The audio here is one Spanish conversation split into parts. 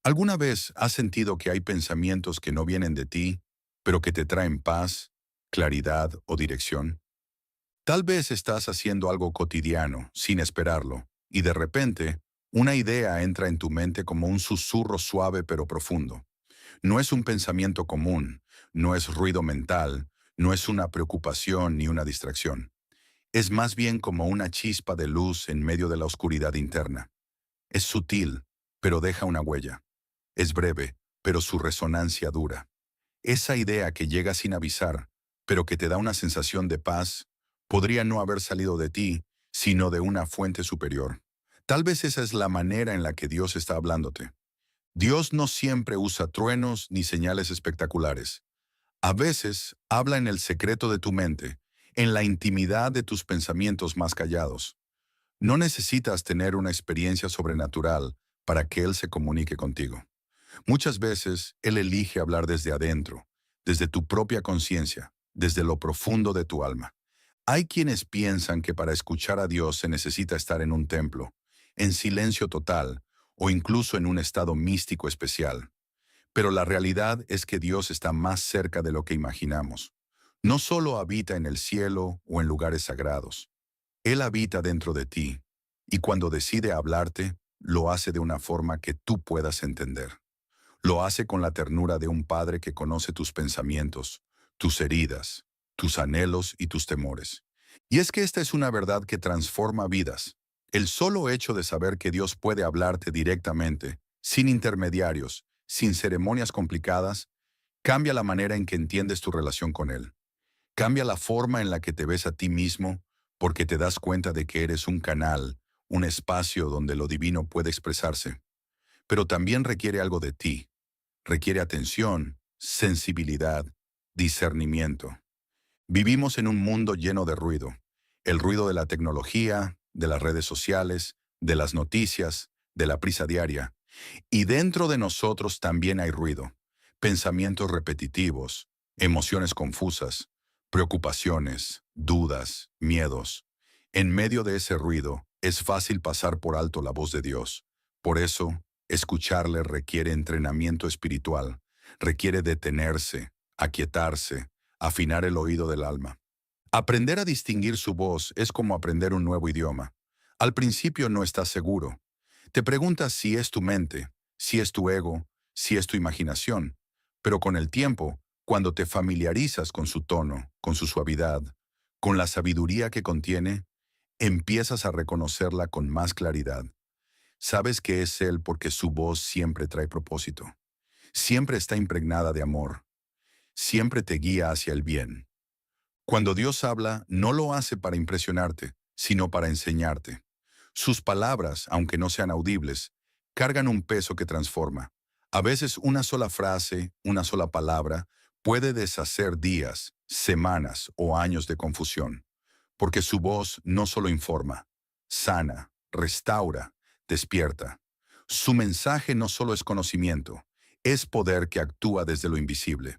¿Alguna vez has sentido que hay pensamientos que no vienen de ti, pero que te traen paz, claridad o dirección? Tal vez estás haciendo algo cotidiano, sin esperarlo, y de repente, una idea entra en tu mente como un susurro suave pero profundo. No es un pensamiento común, no es ruido mental, no es una preocupación ni una distracción. Es más bien como una chispa de luz en medio de la oscuridad interna. Es sutil, pero deja una huella. Es breve, pero su resonancia dura. Esa idea que llega sin avisar, pero que te da una sensación de paz, podría no haber salido de ti, sino de una fuente superior. Tal vez esa es la manera en la que Dios está hablándote. Dios no siempre usa truenos ni señales espectaculares. A veces habla en el secreto de tu mente, en la intimidad de tus pensamientos más callados. No necesitas tener una experiencia sobrenatural para que Él se comunique contigo. Muchas veces Él elige hablar desde adentro, desde tu propia conciencia, desde lo profundo de tu alma. Hay quienes piensan que para escuchar a Dios se necesita estar en un templo, en silencio total o incluso en un estado místico especial. Pero la realidad es que Dios está más cerca de lo que imaginamos. No solo habita en el cielo o en lugares sagrados. Él habita dentro de ti, y cuando decide hablarte, lo hace de una forma que tú puedas entender. Lo hace con la ternura de un padre que conoce tus pensamientos, tus heridas, tus anhelos y tus temores. Y es que esta es una verdad que transforma vidas. El solo hecho de saber que Dios puede hablarte directamente, sin intermediarios, sin ceremonias complicadas, cambia la manera en que entiendes tu relación con Él. Cambia la forma en la que te ves a ti mismo, porque te das cuenta de que eres un canal, un espacio donde lo divino puede expresarse. Pero también requiere algo de ti. Requiere atención, sensibilidad, discernimiento. Vivimos en un mundo lleno de ruido. El ruido de la tecnología, de las redes sociales, de las noticias, de la prisa diaria. Y dentro de nosotros también hay ruido. Pensamientos repetitivos, emociones confusas, preocupaciones, dudas, miedos. En medio de ese ruido, es fácil pasar por alto la voz de Dios. Por eso, escucharle requiere entrenamiento espiritual, requiere detenerse, aquietarse, afinar el oído del alma. Aprender a distinguir su voz es como aprender un nuevo idioma. Al principio no estás seguro. Te preguntas si es tu mente, si es tu ego, si es tu imaginación. Pero con el tiempo, cuando te familiarizas con su tono, con su suavidad, con la sabiduría que contiene, empiezas a reconocerla con más claridad. Sabes que es Él porque su voz siempre trae propósito. Siempre está impregnada de amor. Siempre te guía hacia el bien. Cuando Dios habla, no lo hace para impresionarte, sino para enseñarte. Sus palabras, aunque no sean audibles, cargan un peso que transforma. A veces una sola frase, una sola palabra, puede deshacer días, semanas o años de confusión, porque su voz no solo informa, sana, restaura, despierta. Su mensaje no solo es conocimiento, es poder que actúa desde lo invisible.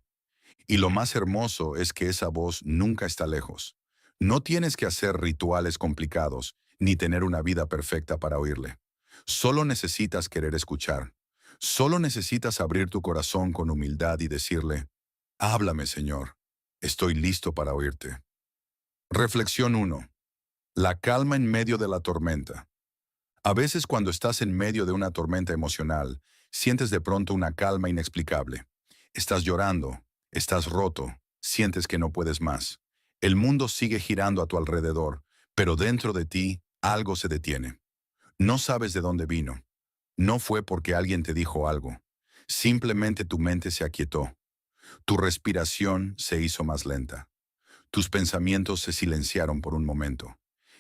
Y lo más hermoso es que esa voz nunca está lejos. No tienes que hacer rituales complicados, ni tener una vida perfecta para oírle. Solo necesitas querer escuchar. Solo necesitas abrir tu corazón con humildad y decirle, háblame, Señor. Estoy listo para oírte. Reflexión 1. La calma en medio de la tormenta. A veces cuando estás en medio de una tormenta emocional, sientes de pronto una calma inexplicable. Estás llorando, estás roto, sientes que no puedes más. El mundo sigue girando a tu alrededor, pero dentro de ti algo se detiene. No sabes de dónde vino. No fue porque alguien te dijo algo. Simplemente tu mente se aquietó. Tu respiración se hizo más lenta. Tus pensamientos se silenciaron por un momento.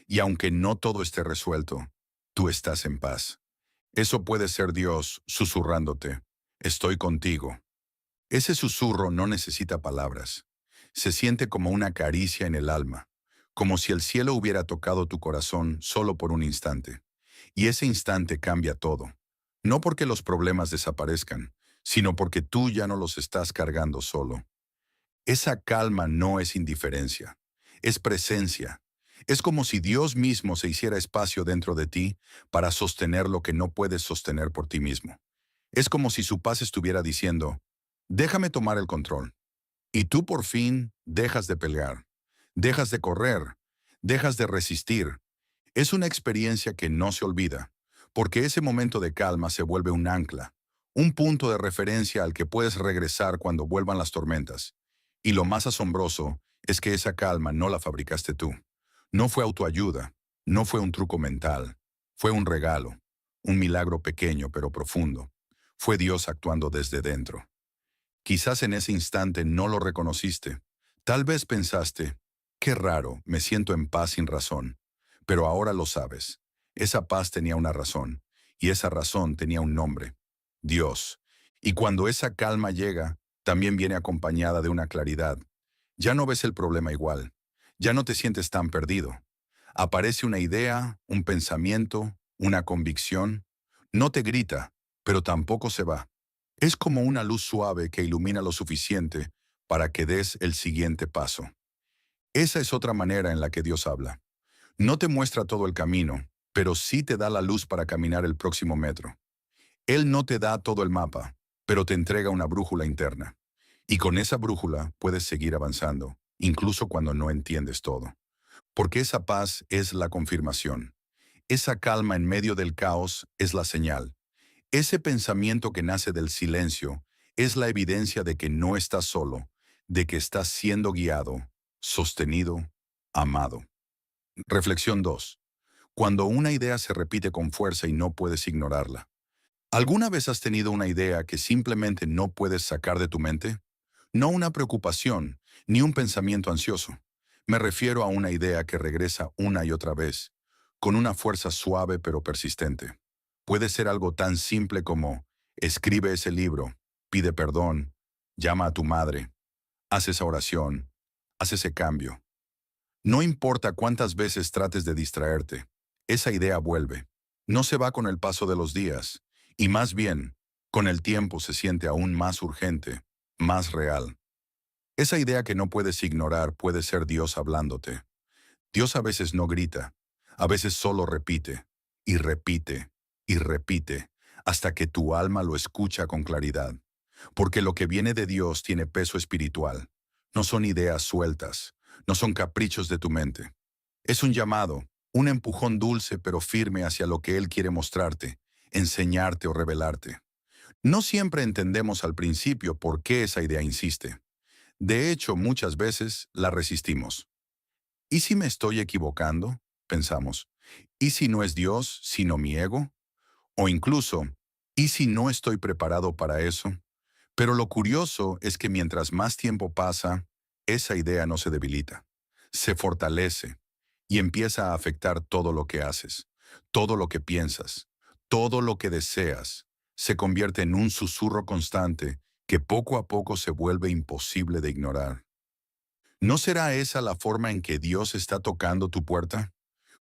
Y aunque no todo esté resuelto, tú estás en paz. Eso puede ser Dios susurrándote. Estoy contigo. Ese susurro no necesita palabras. Se siente como una caricia en el alma, como si el cielo hubiera tocado tu corazón solo por un instante. Y ese instante cambia todo. No porque los problemas desaparezcan, sino porque tú ya no los estás cargando solo. Esa calma no es indiferencia, es presencia. Es como si Dios mismo se hiciera espacio dentro de ti para sostener lo que no puedes sostener por ti mismo. Es como si su paz estuviera diciendo, déjame tomar el control. Y tú por fin dejas de pelear, dejas de correr, dejas de resistir. Es una experiencia que no se olvida, porque ese momento de calma se vuelve un ancla, un punto de referencia al que puedes regresar cuando vuelvan las tormentas. Y lo más asombroso es que esa calma no la fabricaste tú. No fue autoayuda, no fue un truco mental, fue un regalo, un milagro pequeño pero profundo. Fue Dios actuando desde dentro. Quizás en ese instante no lo reconociste. Tal vez pensaste, qué raro, me siento en paz sin razón. Pero ahora lo sabes. Esa paz tenía una razón, y esa razón tenía un nombre, Dios. Y cuando esa calma llega, también viene acompañada de una claridad. Ya no ves el problema igual. Ya no te sientes tan perdido. Aparece una idea, un pensamiento, una convicción. No te grita, pero tampoco se va. Es como una luz suave que ilumina lo suficiente para que des el siguiente paso. Esa es otra manera en la que Dios habla. No te muestra todo el camino, pero sí te da la luz para caminar el próximo metro. Él no te da todo el mapa, pero te entrega una brújula interna. Y con esa brújula puedes seguir avanzando, incluso cuando no entiendes todo. Porque esa paz es la confirmación. Esa calma en medio del caos es la señal. Ese pensamiento que nace del silencio es la evidencia de que no estás solo, de que estás siendo guiado, sostenido, amado. Reflexión 2. Cuando una idea se repite con fuerza y no puedes ignorarla. ¿Alguna vez has tenido una idea que simplemente no puedes sacar de tu mente? No una preocupación, ni un pensamiento ansioso. Me refiero a una idea que regresa una y otra vez, con una fuerza suave pero persistente. Puede ser algo tan simple como, escribe ese libro, pide perdón, llama a tu madre, haz esa oración, haz ese cambio. No importa cuántas veces trates de distraerte, esa idea vuelve. No se va con el paso de los días, y más bien, con el tiempo se siente aún más urgente, más real. Esa idea que no puedes ignorar puede ser Dios hablándote. Dios a veces no grita, a veces solo repite, y repite, y repite, hasta que tu alma lo escucha con claridad. Porque lo que viene de Dios tiene peso espiritual. No son ideas sueltas, no son caprichos de tu mente. Es un llamado, un empujón dulce pero firme hacia lo que Él quiere mostrarte, enseñarte o revelarte. No siempre entendemos al principio por qué esa idea insiste. De hecho, muchas veces la resistimos. ¿Y si me estoy equivocando? Pensamos. ¿Y si no es Dios, sino mi ego? O incluso, ¿y si no estoy preparado para eso? Pero lo curioso es que mientras más tiempo pasa, esa idea no se debilita, se fortalece y empieza a afectar todo lo que haces, todo lo que piensas, todo lo que deseas. Se convierte en un susurro constante que poco a poco se vuelve imposible de ignorar. ¿No será esa la forma en que Dios está tocando tu puerta?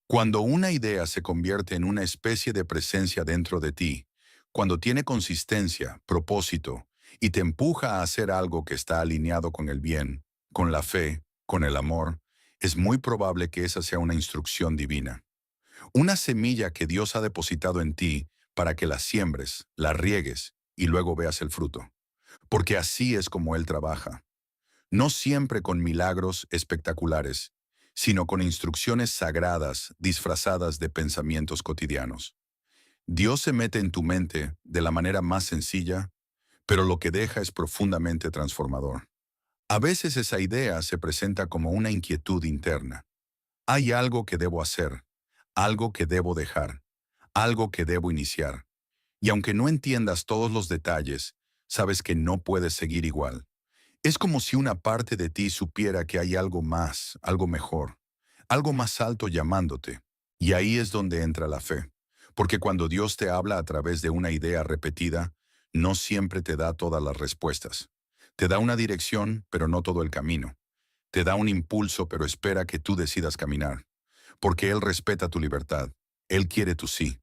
Cuando una idea se convierte en una especie de presencia dentro de ti, cuando tiene consistencia, propósito, y te empuja a hacer algo que está alineado con el bien, con la fe, con el amor, es muy probable que esa sea una instrucción divina. Una semilla que Dios ha depositado en ti para que la siembres, la riegues y luego veas el fruto. Porque así es como Él trabaja. No siempre con milagros espectaculares, sino con instrucciones sagradas disfrazadas de pensamientos cotidianos. Dios se mete en tu mente de la manera más sencilla, pero lo que deja es profundamente transformador. A veces esa idea se presenta como una inquietud interna. Hay algo que debo hacer, algo que debo dejar, algo que debo iniciar. Y aunque no entiendas todos los detalles, sabes que no puedes seguir igual. Es como si una parte de ti supiera que hay algo más, algo mejor, algo más alto llamándote. Y ahí es donde entra la fe. Porque cuando Dios te habla a través de una idea repetida, no siempre te da todas las respuestas. Te da una dirección, pero no todo el camino. Te da un impulso, pero espera que tú decidas caminar. Porque Él respeta tu libertad. Él quiere tu sí,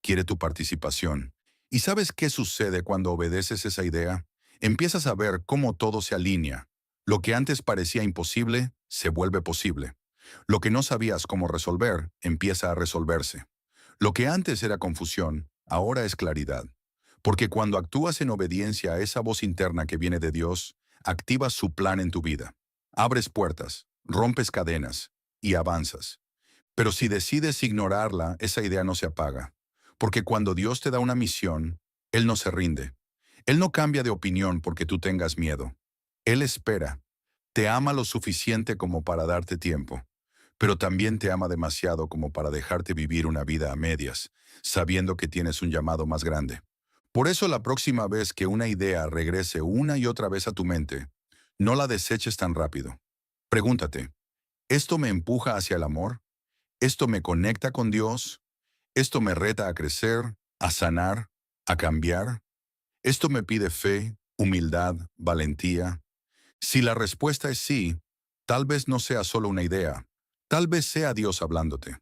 quiere tu participación. ¿Y sabes qué sucede cuando obedeces esa idea? Empiezas a ver cómo todo se alinea. Lo que antes parecía imposible, se vuelve posible. Lo que no sabías cómo resolver, empieza a resolverse. Lo que antes era confusión, ahora es claridad. Porque cuando actúas en obediencia a esa voz interna que viene de Dios, activas su plan en tu vida. Abres puertas, rompes cadenas y avanzas. Pero si decides ignorarla, esa idea no se apaga. Porque cuando Dios te da una misión, Él no se rinde. Él no cambia de opinión porque tú tengas miedo. Él espera. Te ama lo suficiente como para darte tiempo, pero también te ama demasiado como para dejarte vivir una vida a medias, sabiendo que tienes un llamado más grande. Por eso la próxima vez que una idea regrese una y otra vez a tu mente, no la deseches tan rápido. Pregúntate, ¿esto me empuja hacia el amor? ¿Esto me conecta con Dios? ¿Esto me reta a crecer, a sanar, a cambiar? ¿Esto me pide fe, humildad, valentía? Si la respuesta es sí, tal vez no sea solo una idea, tal vez sea Dios hablándote.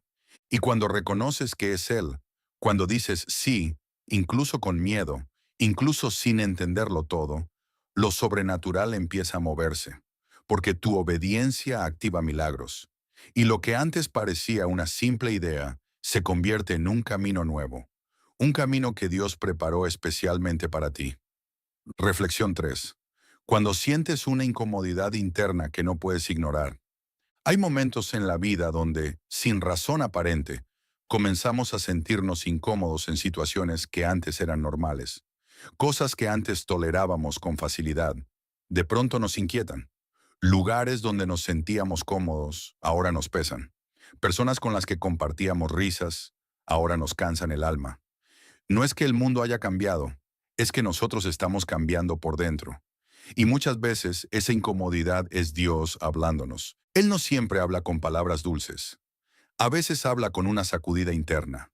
Y cuando reconoces que es Él, cuando dices sí, incluso con miedo, incluso sin entenderlo todo, lo sobrenatural empieza a moverse, porque tu obediencia activa milagros. Y lo que antes parecía una simple idea, se convierte en un camino nuevo, un camino que Dios preparó especialmente para ti. Reflexión 3. Cuando sientes una incomodidad interna que no puedes ignorar, hay momentos en la vida donde, sin razón aparente, comenzamos a sentirnos incómodos en situaciones que antes eran normales. Cosas que antes tolerábamos con facilidad, de pronto nos inquietan. Lugares donde nos sentíamos cómodos, ahora nos pesan. Personas con las que compartíamos risas, ahora nos cansan el alma. No es que el mundo haya cambiado, es que nosotros estamos cambiando por dentro. Y muchas veces esa incomodidad es Dios hablándonos. Él no siempre habla con palabras dulces. A veces habla con una sacudida interna,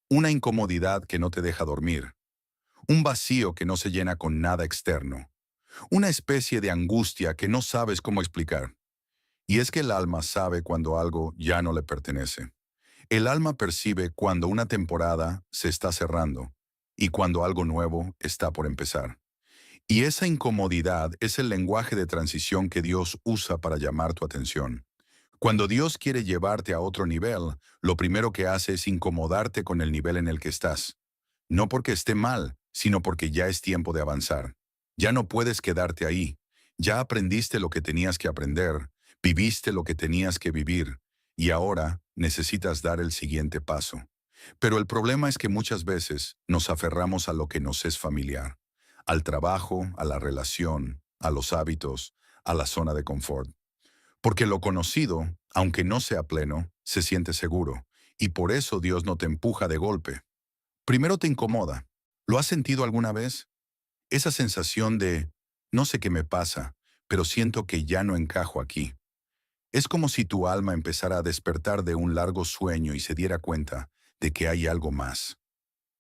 una incomodidad que no te deja dormir, un vacío que no se llena con nada externo, una especie de angustia que no sabes cómo explicar. Y es que el alma sabe cuando algo ya no le pertenece. El alma percibe cuando una temporada se está cerrando y cuando algo nuevo está por empezar. Y esa incomodidad es el lenguaje de transición que Dios usa para llamar tu atención. Cuando Dios quiere llevarte a otro nivel, lo primero que hace es incomodarte con el nivel en el que estás. No porque esté mal, sino porque ya es tiempo de avanzar. Ya no puedes quedarte ahí. Ya aprendiste lo que tenías que aprender, viviste lo que tenías que vivir, y ahora necesitas dar el siguiente paso. Pero el problema es que muchas veces nos aferramos a lo que nos es familiar, al trabajo, a la relación, a los hábitos, a la zona de confort. Porque lo conocido, aunque no sea pleno, se siente seguro, y por eso Dios no te empuja de golpe. Primero te incomoda. ¿Lo has sentido alguna vez? Esa sensación de, no sé qué me pasa, pero siento que ya no encajo aquí. Es como si tu alma empezara a despertar de un largo sueño y se diera cuenta de que hay algo más.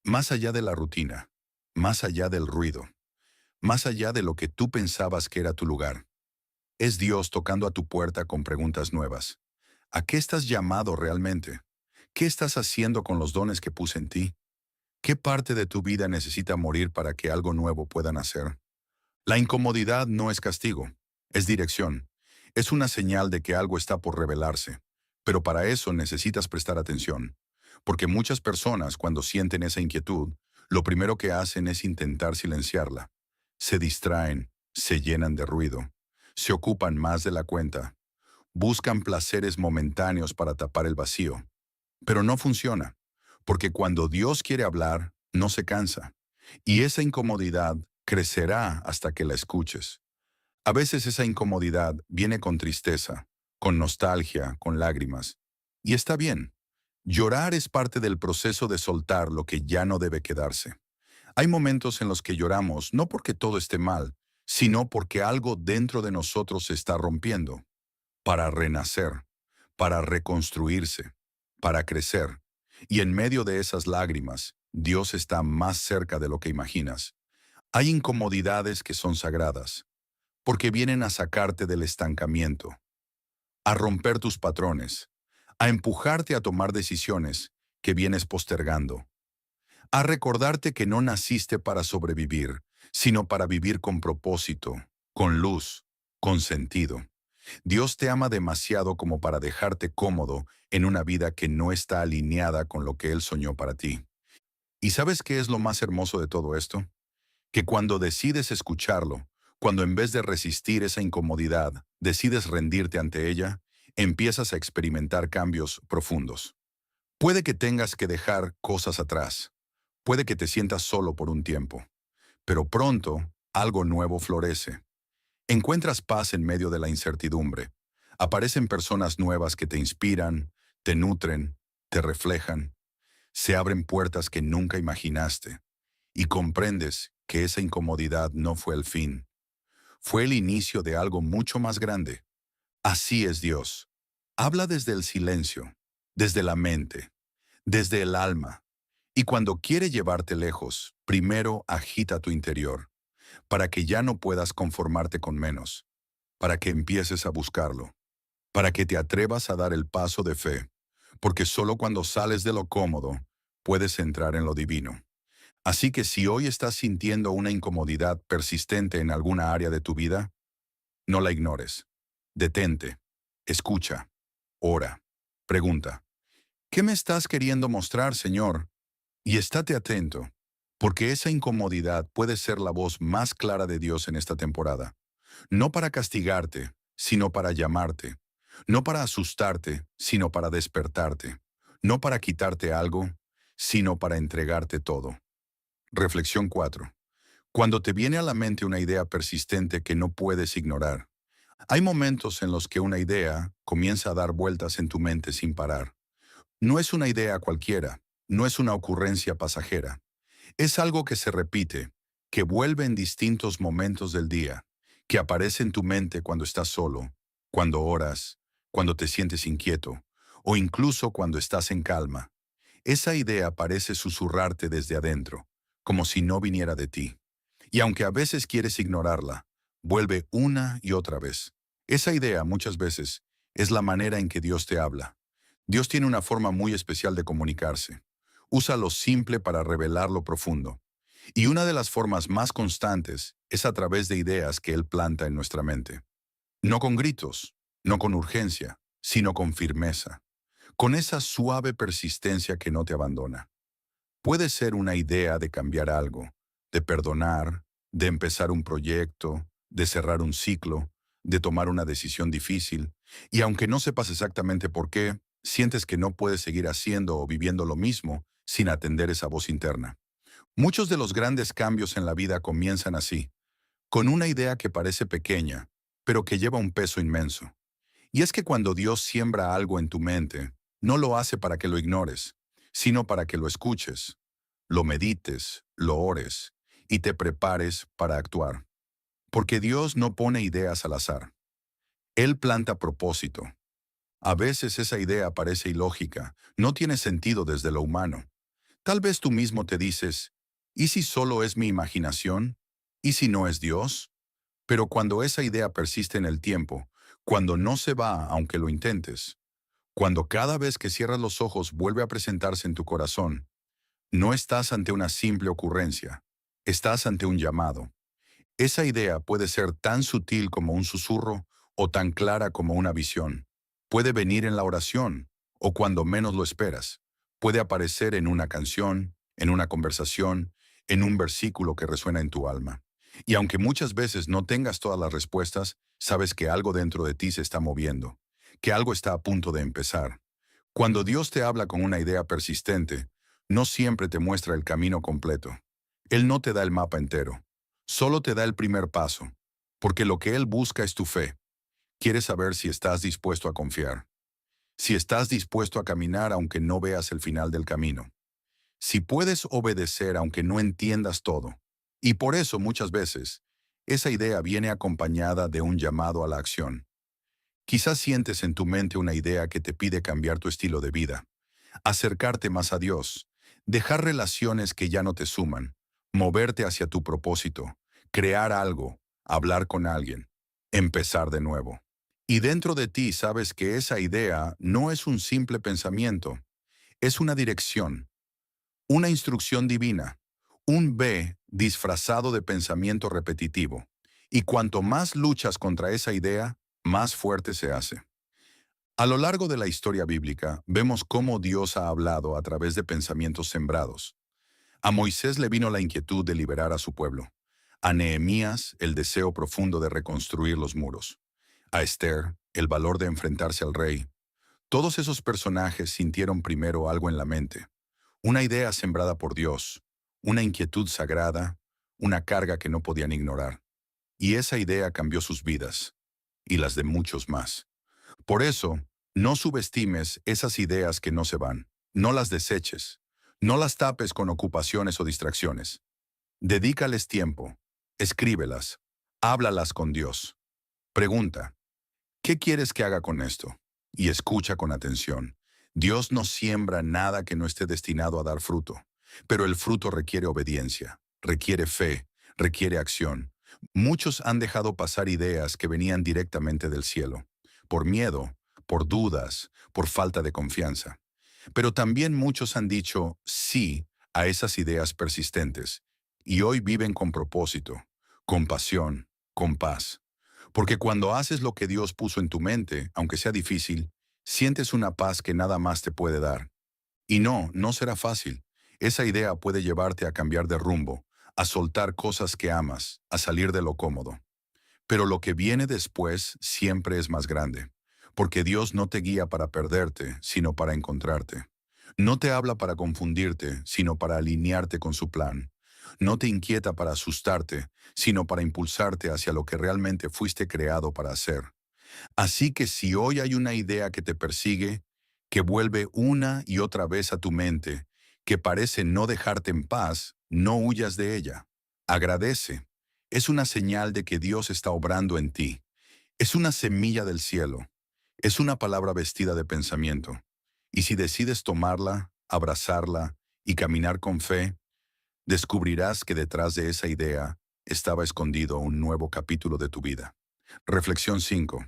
Más allá de la rutina, más allá del ruido, más allá de lo que tú pensabas que era tu lugar. Es Dios tocando a tu puerta con preguntas nuevas. ¿A qué estás llamado realmente? ¿Qué estás haciendo con los dones que puse en ti? ¿Qué parte de tu vida necesita morir para que algo nuevo pueda nacer? La incomodidad no es castigo, es dirección. Es una señal de que algo está por revelarse. Pero para eso necesitas prestar atención. Porque muchas personas, cuando sienten esa inquietud, lo primero que hacen es intentar silenciarla. Se distraen, se llenan de ruido, se ocupan más de la cuenta, buscan placeres momentáneos para tapar el vacío. Pero no funciona, porque cuando Dios quiere hablar, no se cansa. Y esa incomodidad crecerá hasta que la escuches. A veces esa incomodidad viene con tristeza, con nostalgia, con lágrimas. Y está bien. Llorar es parte del proceso de soltar lo que ya no debe quedarse. Hay momentos en los que lloramos no porque todo esté mal, sino porque algo dentro de nosotros se está rompiendo, para renacer, para reconstruirse, para crecer. Y en medio de esas lágrimas, Dios está más cerca de lo que imaginas. Hay incomodidades que son sagradas, porque vienen a sacarte del estancamiento, a romper tus patrones, a empujarte a tomar decisiones que vienes postergando, a recordarte que no naciste para sobrevivir, sino para vivir con propósito, con luz, con sentido. Dios te ama demasiado como para dejarte cómodo en una vida que no está alineada con lo que Él soñó para ti. ¿Y sabes qué es lo más hermoso de todo esto? Que cuando decides escucharlo, cuando en vez de resistir esa incomodidad, decides rendirte ante ella, empiezas a experimentar cambios profundos. Puede que tengas que dejar cosas atrás, puede que te sientas solo por un tiempo, pero pronto algo nuevo florece. Encuentras paz en medio de la incertidumbre. Aparecen personas nuevas que te inspiran, te nutren, te reflejan. Se abren puertas que nunca imaginaste. Y comprendes que esa incomodidad no fue el fin. Fue el inicio de algo mucho más grande. Así es Dios. Habla desde el silencio, desde la mente, desde el alma. Y cuando quiere llevarte lejos, primero agita tu interior, para que ya no puedas conformarte con menos, para que empieces a buscarlo, para que te atrevas a dar el paso de fe, porque solo cuando sales de lo cómodo, puedes entrar en lo divino. Así que si hoy estás sintiendo una incomodidad persistente en alguna área de tu vida, no la ignores. Detente, escucha, ora, pregunta, ¿qué me estás queriendo mostrar, Señor? Y estate atento, porque esa incomodidad puede ser la voz más clara de Dios en esta temporada. No para castigarte, sino para llamarte. No para asustarte, sino para despertarte. No para quitarte algo, sino para entregarte todo. Reflexión 4. Cuando te viene a la mente una idea persistente que no puedes ignorar, hay momentos en los que una idea comienza a dar vueltas en tu mente sin parar. No es una idea cualquiera, no es una ocurrencia pasajera. Es algo que se repite, que vuelve en distintos momentos del día, que aparece en tu mente cuando estás solo, cuando oras, cuando te sientes inquieto, o incluso cuando estás en calma. Esa idea parece susurrarte desde adentro, como si no viniera de ti. Y aunque a veces quieres ignorarla, vuelve una y otra vez. Esa idea, muchas veces, es la manera en que Dios te habla. Dios tiene una forma muy especial de comunicarse. Usa lo simple para revelar lo profundo. Y una de las formas más constantes es a través de ideas que Él planta en nuestra mente. No con gritos, no con urgencia, sino con firmeza, con esa suave persistencia que no te abandona. Puede ser una idea de cambiar algo, de perdonar, de empezar un proyecto, de cerrar un ciclo, de tomar una decisión difícil, y aunque no sepas exactamente por qué, sientes que no puedes seguir haciendo o viviendo lo mismo sin atender esa voz interna. Muchos de los grandes cambios en la vida comienzan así, con una idea que parece pequeña, pero que lleva un peso inmenso. Y es que cuando Dios siembra algo en tu mente, no lo hace para que lo ignores, sino para que lo escuches, lo medites, lo ores y te prepares para actuar. Porque Dios no pone ideas al azar. Él planta propósito. A veces esa idea parece ilógica, no tiene sentido desde lo humano. Tal vez tú mismo te dices, ¿y si solo es mi imaginación? ¿Y si no es Dios? Pero cuando esa idea persiste en el tiempo, cuando no se va aunque lo intentes, cuando cada vez que cierras los ojos vuelve a presentarse en tu corazón, no estás ante una simple ocurrencia, estás ante un llamado. Esa idea puede ser tan sutil como un susurro o tan clara como una visión. Puede venir en la oración o cuando menos lo esperas. Puede aparecer en una canción, en una conversación, en un versículo que resuena en tu alma. Y aunque muchas veces no tengas todas las respuestas, sabes que algo dentro de ti se está moviendo, que algo está a punto de empezar. Cuando Dios te habla con una idea persistente, no siempre te muestra el camino completo. Él no te da el mapa entero, solo te da el primer paso, porque lo que Él busca es tu fe. Quiere saber si estás dispuesto a confiar, si estás dispuesto a caminar aunque no veas el final del camino, si puedes obedecer aunque no entiendas todo. Y por eso muchas veces, esa idea viene acompañada de un llamado a la acción. Quizás sientes en tu mente una idea que te pide cambiar tu estilo de vida, acercarte más a Dios, dejar relaciones que ya no te suman, moverte hacia tu propósito, crear algo, hablar con alguien, empezar de nuevo. Y dentro de ti sabes que esa idea no es un simple pensamiento, es una dirección, una instrucción divina, un B disfrazado de pensamiento repetitivo. Y cuanto más luchas contra esa idea, más fuerte se hace. A lo largo de la historia bíblica, vemos cómo Dios ha hablado a través de pensamientos sembrados. A Moisés le vino la inquietud de liberar a su pueblo. A Nehemías, el deseo profundo de reconstruir los muros. A Esther, el valor de enfrentarse al rey. Todos esos personajes sintieron primero algo en la mente. Una idea sembrada por Dios. Una inquietud sagrada. Una carga que no podían ignorar. Y esa idea cambió sus vidas. Y las de muchos más. Por eso, no subestimes esas ideas que no se van. No las deseches. No las tapes con ocupaciones o distracciones. Dedícales tiempo. Escríbelas. Háblalas con Dios. Pregunta, ¿qué quieres que haga con esto? Y escucha con atención. Dios no siembra nada que no esté destinado a dar fruto, pero el fruto requiere obediencia, requiere fe, requiere acción. Muchos han dejado pasar ideas que venían directamente del cielo, por miedo, por dudas, por falta de confianza. Pero también muchos han dicho sí a esas ideas persistentes, y hoy viven con propósito, con pasión, con paz. Porque cuando haces lo que Dios puso en tu mente, aunque sea difícil, sientes una paz que nada más te puede dar. Y no, no será fácil. Esa idea puede llevarte a cambiar de rumbo, a soltar cosas que amas, a salir de lo cómodo. Pero lo que viene después siempre es más grande, porque Dios no te guía para perderte, sino para encontrarte. No te habla para confundirte, sino para alinearte con su plan. No te inquieta para asustarte, sino para impulsarte hacia lo que realmente fuiste creado para hacer. Así que si hoy hay una idea que te persigue, que vuelve una y otra vez a tu mente, que parece no dejarte en paz, no huyas de ella. Agradece. Es una señal de que Dios está obrando en ti. Es una semilla del cielo. Es una palabra vestida de pensamiento. Y si decides tomarla, abrazarla y caminar con fe, descubrirás que detrás de esa idea estaba escondido un nuevo capítulo de tu vida. Reflexión 5.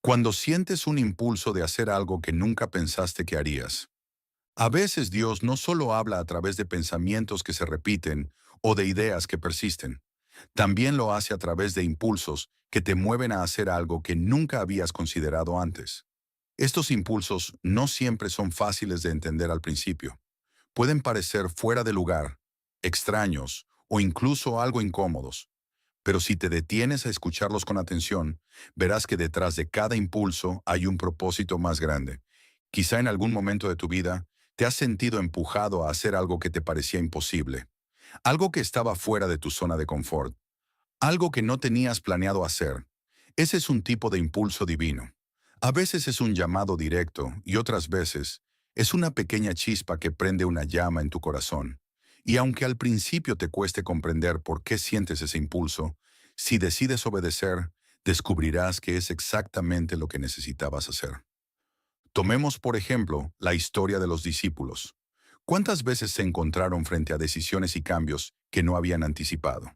Cuando sientes un impulso de hacer algo que nunca pensaste que harías. A veces Dios no solo habla a través de pensamientos que se repiten o de ideas que persisten, también lo hace a través de impulsos que te mueven a hacer algo que nunca habías considerado antes. Estos impulsos no siempre son fáciles de entender al principio. Pueden parecer fuera de lugar, extraños o incluso algo incómodos. Pero si te detienes a escucharlos con atención, verás que detrás de cada impulso hay un propósito más grande. Quizá en algún momento de tu vida te has sentido empujado a hacer algo que te parecía imposible, algo que estaba fuera de tu zona de confort, algo que no tenías planeado hacer. Ese es un tipo de impulso divino. A veces es un llamado directo y otras veces es una pequeña chispa que prende una llama en tu corazón. Y aunque al principio te cueste comprender por qué sientes ese impulso, si decides obedecer, descubrirás que es exactamente lo que necesitabas hacer. Tomemos, por ejemplo, la historia de los discípulos. ¿Cuántas veces se encontraron frente a decisiones y cambios que no habían anticipado?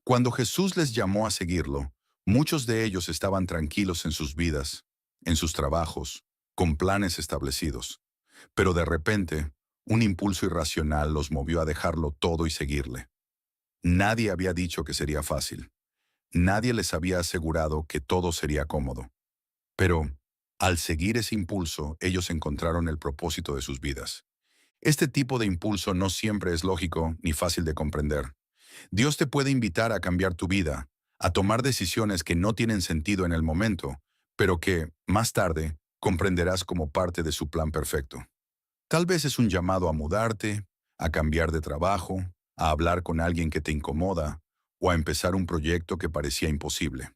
Cuando Jesús les llamó a seguirlo, muchos de ellos estaban tranquilos en sus vidas, en sus trabajos, con planes establecidos. Pero de repente, un impulso irracional los movió a dejarlo todo y seguirle. Nadie había dicho que sería fácil. Nadie les había asegurado que todo sería cómodo. Pero, al seguir ese impulso, ellos encontraron el propósito de sus vidas. Este tipo de impulso no siempre es lógico ni fácil de comprender. Dios te puede invitar a cambiar tu vida, a tomar decisiones que no tienen sentido en el momento, pero que, más tarde, comprenderás como parte de su plan perfecto. Tal vez es un llamado a mudarte, a cambiar de trabajo, a hablar con alguien que te incomoda, o a empezar un proyecto que parecía imposible.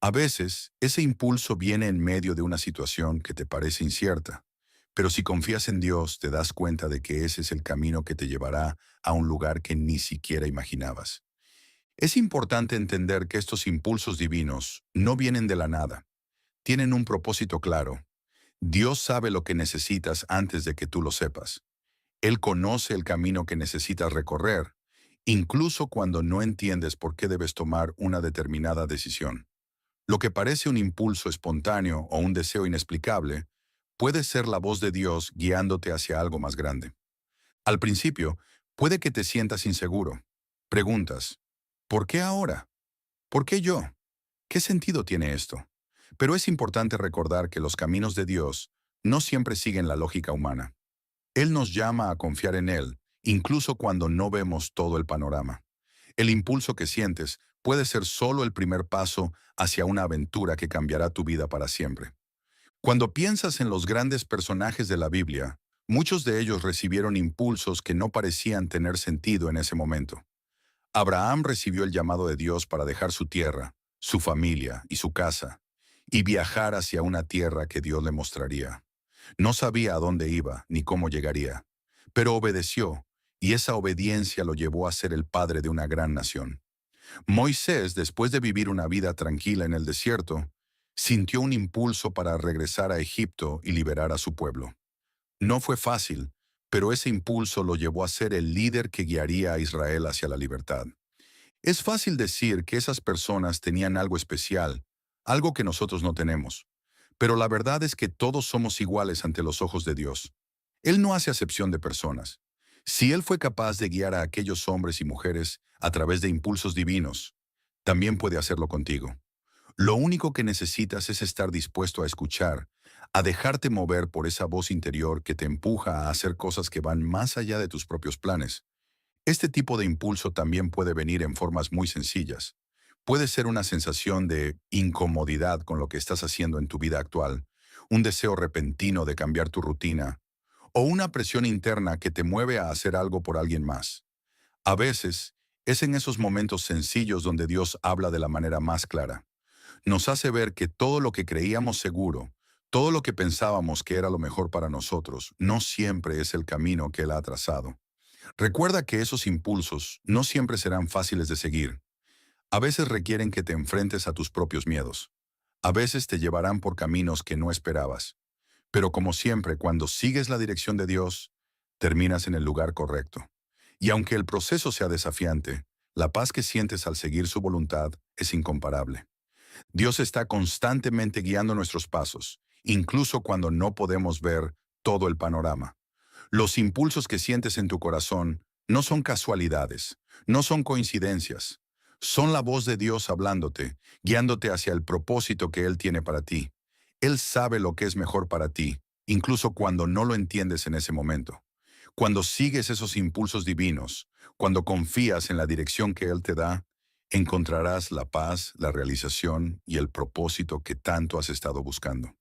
A veces, ese impulso viene en medio de una situación que te parece incierta, pero si confías en Dios, te das cuenta de que ese es el camino que te llevará a un lugar que ni siquiera imaginabas. Es importante entender que estos impulsos divinos no vienen de la nada, tienen un propósito claro. Dios sabe lo que necesitas antes de que tú lo sepas. Él conoce el camino que necesitas recorrer, incluso cuando no entiendes por qué debes tomar una determinada decisión. Lo que parece un impulso espontáneo o un deseo inexplicable puede ser la voz de Dios guiándote hacia algo más grande. Al principio, puede que te sientas inseguro. Preguntas, ¿por qué ahora? ¿Por qué yo? ¿Qué sentido tiene esto? Pero es importante recordar que los caminos de Dios no siempre siguen la lógica humana. Él nos llama a confiar en Él incluso cuando no vemos todo el panorama. El impulso que sientes puede ser solo el primer paso hacia una aventura que cambiará tu vida para siempre. Cuando piensas en los grandes personajes de la Biblia, muchos de ellos recibieron impulsos que no parecían tener sentido en ese momento. Abraham recibió el llamado de Dios para dejar su tierra, su familia y su casa, y viajar hacia una tierra que Dios le mostraría. No sabía a dónde iba ni cómo llegaría, pero obedeció, y esa obediencia lo llevó a ser el padre de una gran nación. Moisés, después de vivir una vida tranquila en el desierto, sintió un impulso para regresar a Egipto y liberar a su pueblo. No fue fácil, pero ese impulso lo llevó a ser el líder que guiaría a Israel hacia la libertad. Es fácil decir que esas personas tenían algo especial, algo que nosotros no tenemos, pero la verdad es que todos somos iguales ante los ojos de Dios. Él no hace acepción de personas. Si Él fue capaz de guiar a aquellos hombres y mujeres a través de impulsos divinos, también puede hacerlo contigo. Lo único que necesitas es estar dispuesto a escuchar, a dejarte mover por esa voz interior que te empuja a hacer cosas que van más allá de tus propios planes. Este tipo de impulso también puede venir en formas muy sencillas. Puede ser una sensación de incomodidad con lo que estás haciendo en tu vida actual, un deseo repentino de cambiar tu rutina, o una presión interna que te mueve a hacer algo por alguien más. A veces, es en esos momentos sencillos donde Dios habla de la manera más clara. Nos hace ver que todo lo que creíamos seguro, todo lo que pensábamos que era lo mejor para nosotros, no siempre es el camino que Él ha trazado. Recuerda que esos impulsos no siempre serán fáciles de seguir. A veces requieren que te enfrentes a tus propios miedos. A veces te llevarán por caminos que no esperabas. Pero como siempre, cuando sigues la dirección de Dios, terminas en el lugar correcto. Y aunque el proceso sea desafiante, la paz que sientes al seguir su voluntad es incomparable. Dios está constantemente guiando nuestros pasos, incluso cuando no podemos ver todo el panorama. Los impulsos que sientes en tu corazón no son casualidades, no son coincidencias. Son la voz de Dios hablándote, guiándote hacia el propósito que Él tiene para ti. Él sabe lo que es mejor para ti, incluso cuando no lo entiendes en ese momento. Cuando sigues esos impulsos divinos, cuando confías en la dirección que Él te da, encontrarás la paz, la realización y el propósito que tanto has estado buscando.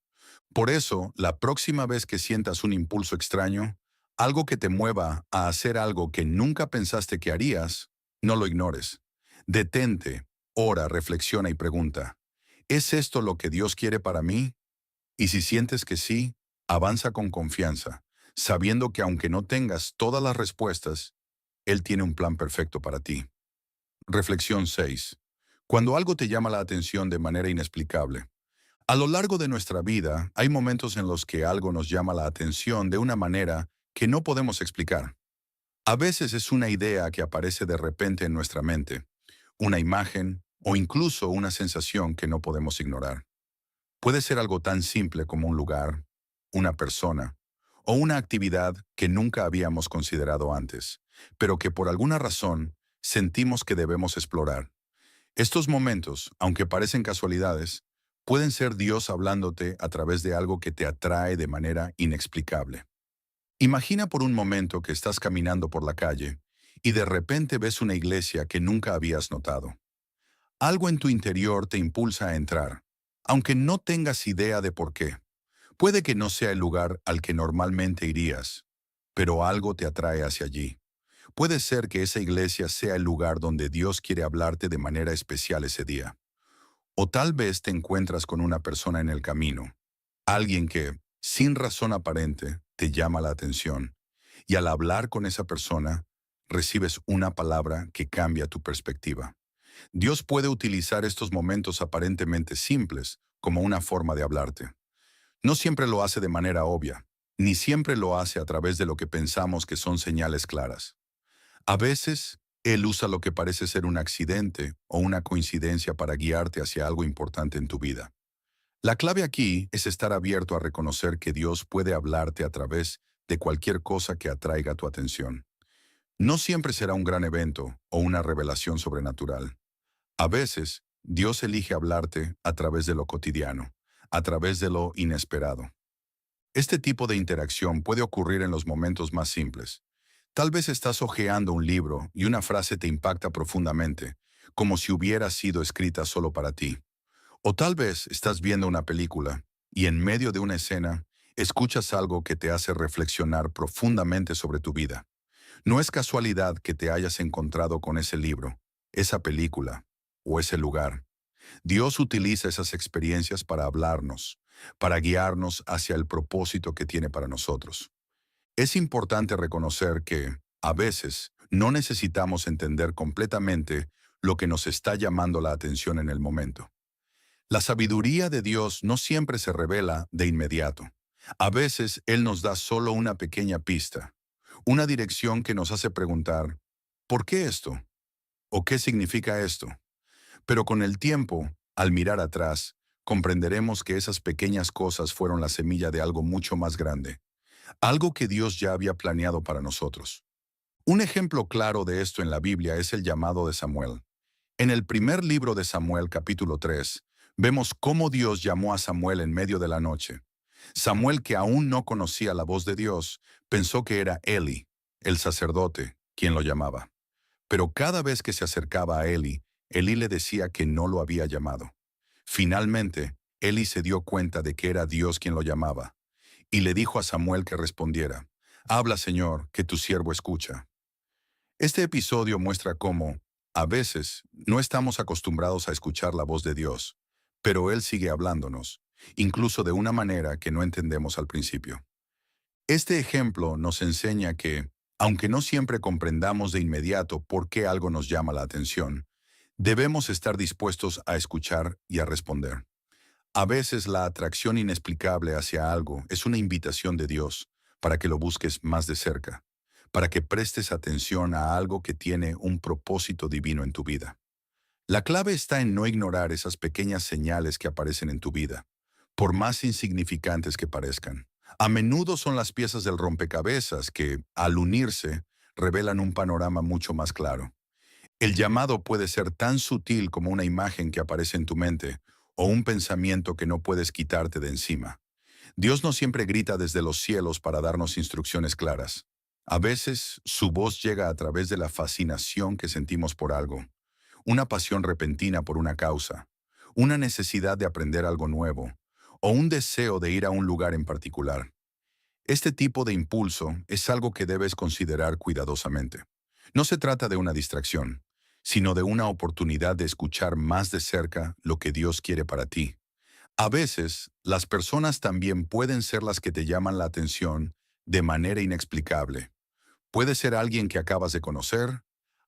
Por eso, la próxima vez que sientas un impulso extraño, algo que te mueva a hacer algo que nunca pensaste que harías, no lo ignores. Detente, ora, reflexiona y pregunta, ¿es esto lo que Dios quiere para mí? Y si sientes que sí, avanza con confianza, sabiendo que aunque no tengas todas las respuestas, Él tiene un plan perfecto para ti. Reflexión 6. Cuando algo te llama la atención de manera inexplicable. A lo largo de nuestra vida, hay momentos en los que algo nos llama la atención de una manera que no podemos explicar. A veces es una idea que aparece de repente en nuestra mente, una imagen o incluso una sensación que no podemos ignorar. Puede ser algo tan simple como un lugar, una persona o una actividad que nunca habíamos considerado antes, pero que por alguna razón sentimos que debemos explorar. Estos momentos, aunque parecen casualidades, pueden ser Dios hablándote a través de algo que te atrae de manera inexplicable. Imagina por un momento que estás caminando por la calle y de repente ves una iglesia que nunca habías notado. Algo en tu interior te impulsa a entrar, aunque no tengas idea de por qué. Puede que no sea el lugar al que normalmente irías, pero algo te atrae hacia allí. Puede ser que esa iglesia sea el lugar donde Dios quiere hablarte de manera especial ese día. O tal vez te encuentras con una persona en el camino, alguien que, sin razón aparente, te llama la atención, y al hablar con esa persona, recibes una palabra que cambia tu perspectiva. Dios puede utilizar estos momentos aparentemente simples como una forma de hablarte. No siempre lo hace de manera obvia, ni siempre lo hace a través de lo que pensamos que son señales claras. A veces, Él usa lo que parece ser un accidente o una coincidencia para guiarte hacia algo importante en tu vida. La clave aquí es estar abierto a reconocer que Dios puede hablarte a través de cualquier cosa que atraiga tu atención. No siempre será un gran evento o una revelación sobrenatural. A veces, Dios elige hablarte a través de lo cotidiano, a través de lo inesperado. Este tipo de interacción puede ocurrir en los momentos más simples, Tal vez estás hojeando un libro y una frase te impacta profundamente, como si hubiera sido escrita solo para ti. O tal vez estás viendo una película y en medio de una escena escuchas algo que te hace reflexionar profundamente sobre tu vida. No es casualidad que te hayas encontrado con ese libro, esa película o ese lugar. Dios utiliza esas experiencias para hablarnos, para guiarnos hacia el propósito que tiene para nosotros. Es importante reconocer que, a veces, no necesitamos entender completamente lo que nos está llamando la atención en el momento. La sabiduría de Dios no siempre se revela de inmediato. A veces Él nos da solo una pequeña pista, una dirección que nos hace preguntar, ¿por qué esto? ¿O qué significa esto? Pero con el tiempo, al mirar atrás, comprenderemos que esas pequeñas cosas fueron la semilla de algo mucho más grande, algo que Dios ya había planeado para nosotros. Un ejemplo claro de esto en la Biblia es el llamado de Samuel. En el primer libro de Samuel, capítulo 3, vemos cómo Dios llamó a Samuel en medio de la noche. Samuel, que aún no conocía la voz de Dios, pensó que era Eli, el sacerdote, quien lo llamaba. Pero cada vez que se acercaba a Eli, Eli le decía que no lo había llamado. Finalmente, Eli se dio cuenta de que era Dios quien lo llamaba, y le dijo a Samuel que respondiera, «Habla, Señor, que tu siervo escucha». Este episodio muestra cómo, a veces, no estamos acostumbrados a escuchar la voz de Dios, pero Él sigue hablándonos, incluso de una manera que no entendemos al principio. Este ejemplo nos enseña que, aunque no siempre comprendamos de inmediato por qué algo nos llama la atención, debemos estar dispuestos a escuchar y a responder. A veces la atracción inexplicable hacia algo es una invitación de Dios para que lo busques más de cerca, para que prestes atención a algo que tiene un propósito divino en tu vida. La clave está en no ignorar esas pequeñas señales que aparecen en tu vida, por más insignificantes que parezcan. A menudo son las piezas del rompecabezas que, al unirse, revelan un panorama mucho más claro. El llamado puede ser tan sutil como una imagen que aparece en tu mente o un pensamiento que no puedes quitarte de encima. Dios no siempre grita desde los cielos para darnos instrucciones claras. A veces, su voz llega a través de la fascinación que sentimos por algo, una pasión repentina por una causa, una necesidad de aprender algo nuevo, o un deseo de ir a un lugar en particular. Este tipo de impulso es algo que debes considerar cuidadosamente. No se trata de una distracción, sino de una oportunidad de escuchar más de cerca lo que Dios quiere para ti. A veces, las personas también pueden ser las que te llaman la atención de manera inexplicable. Puede ser alguien que acabas de conocer,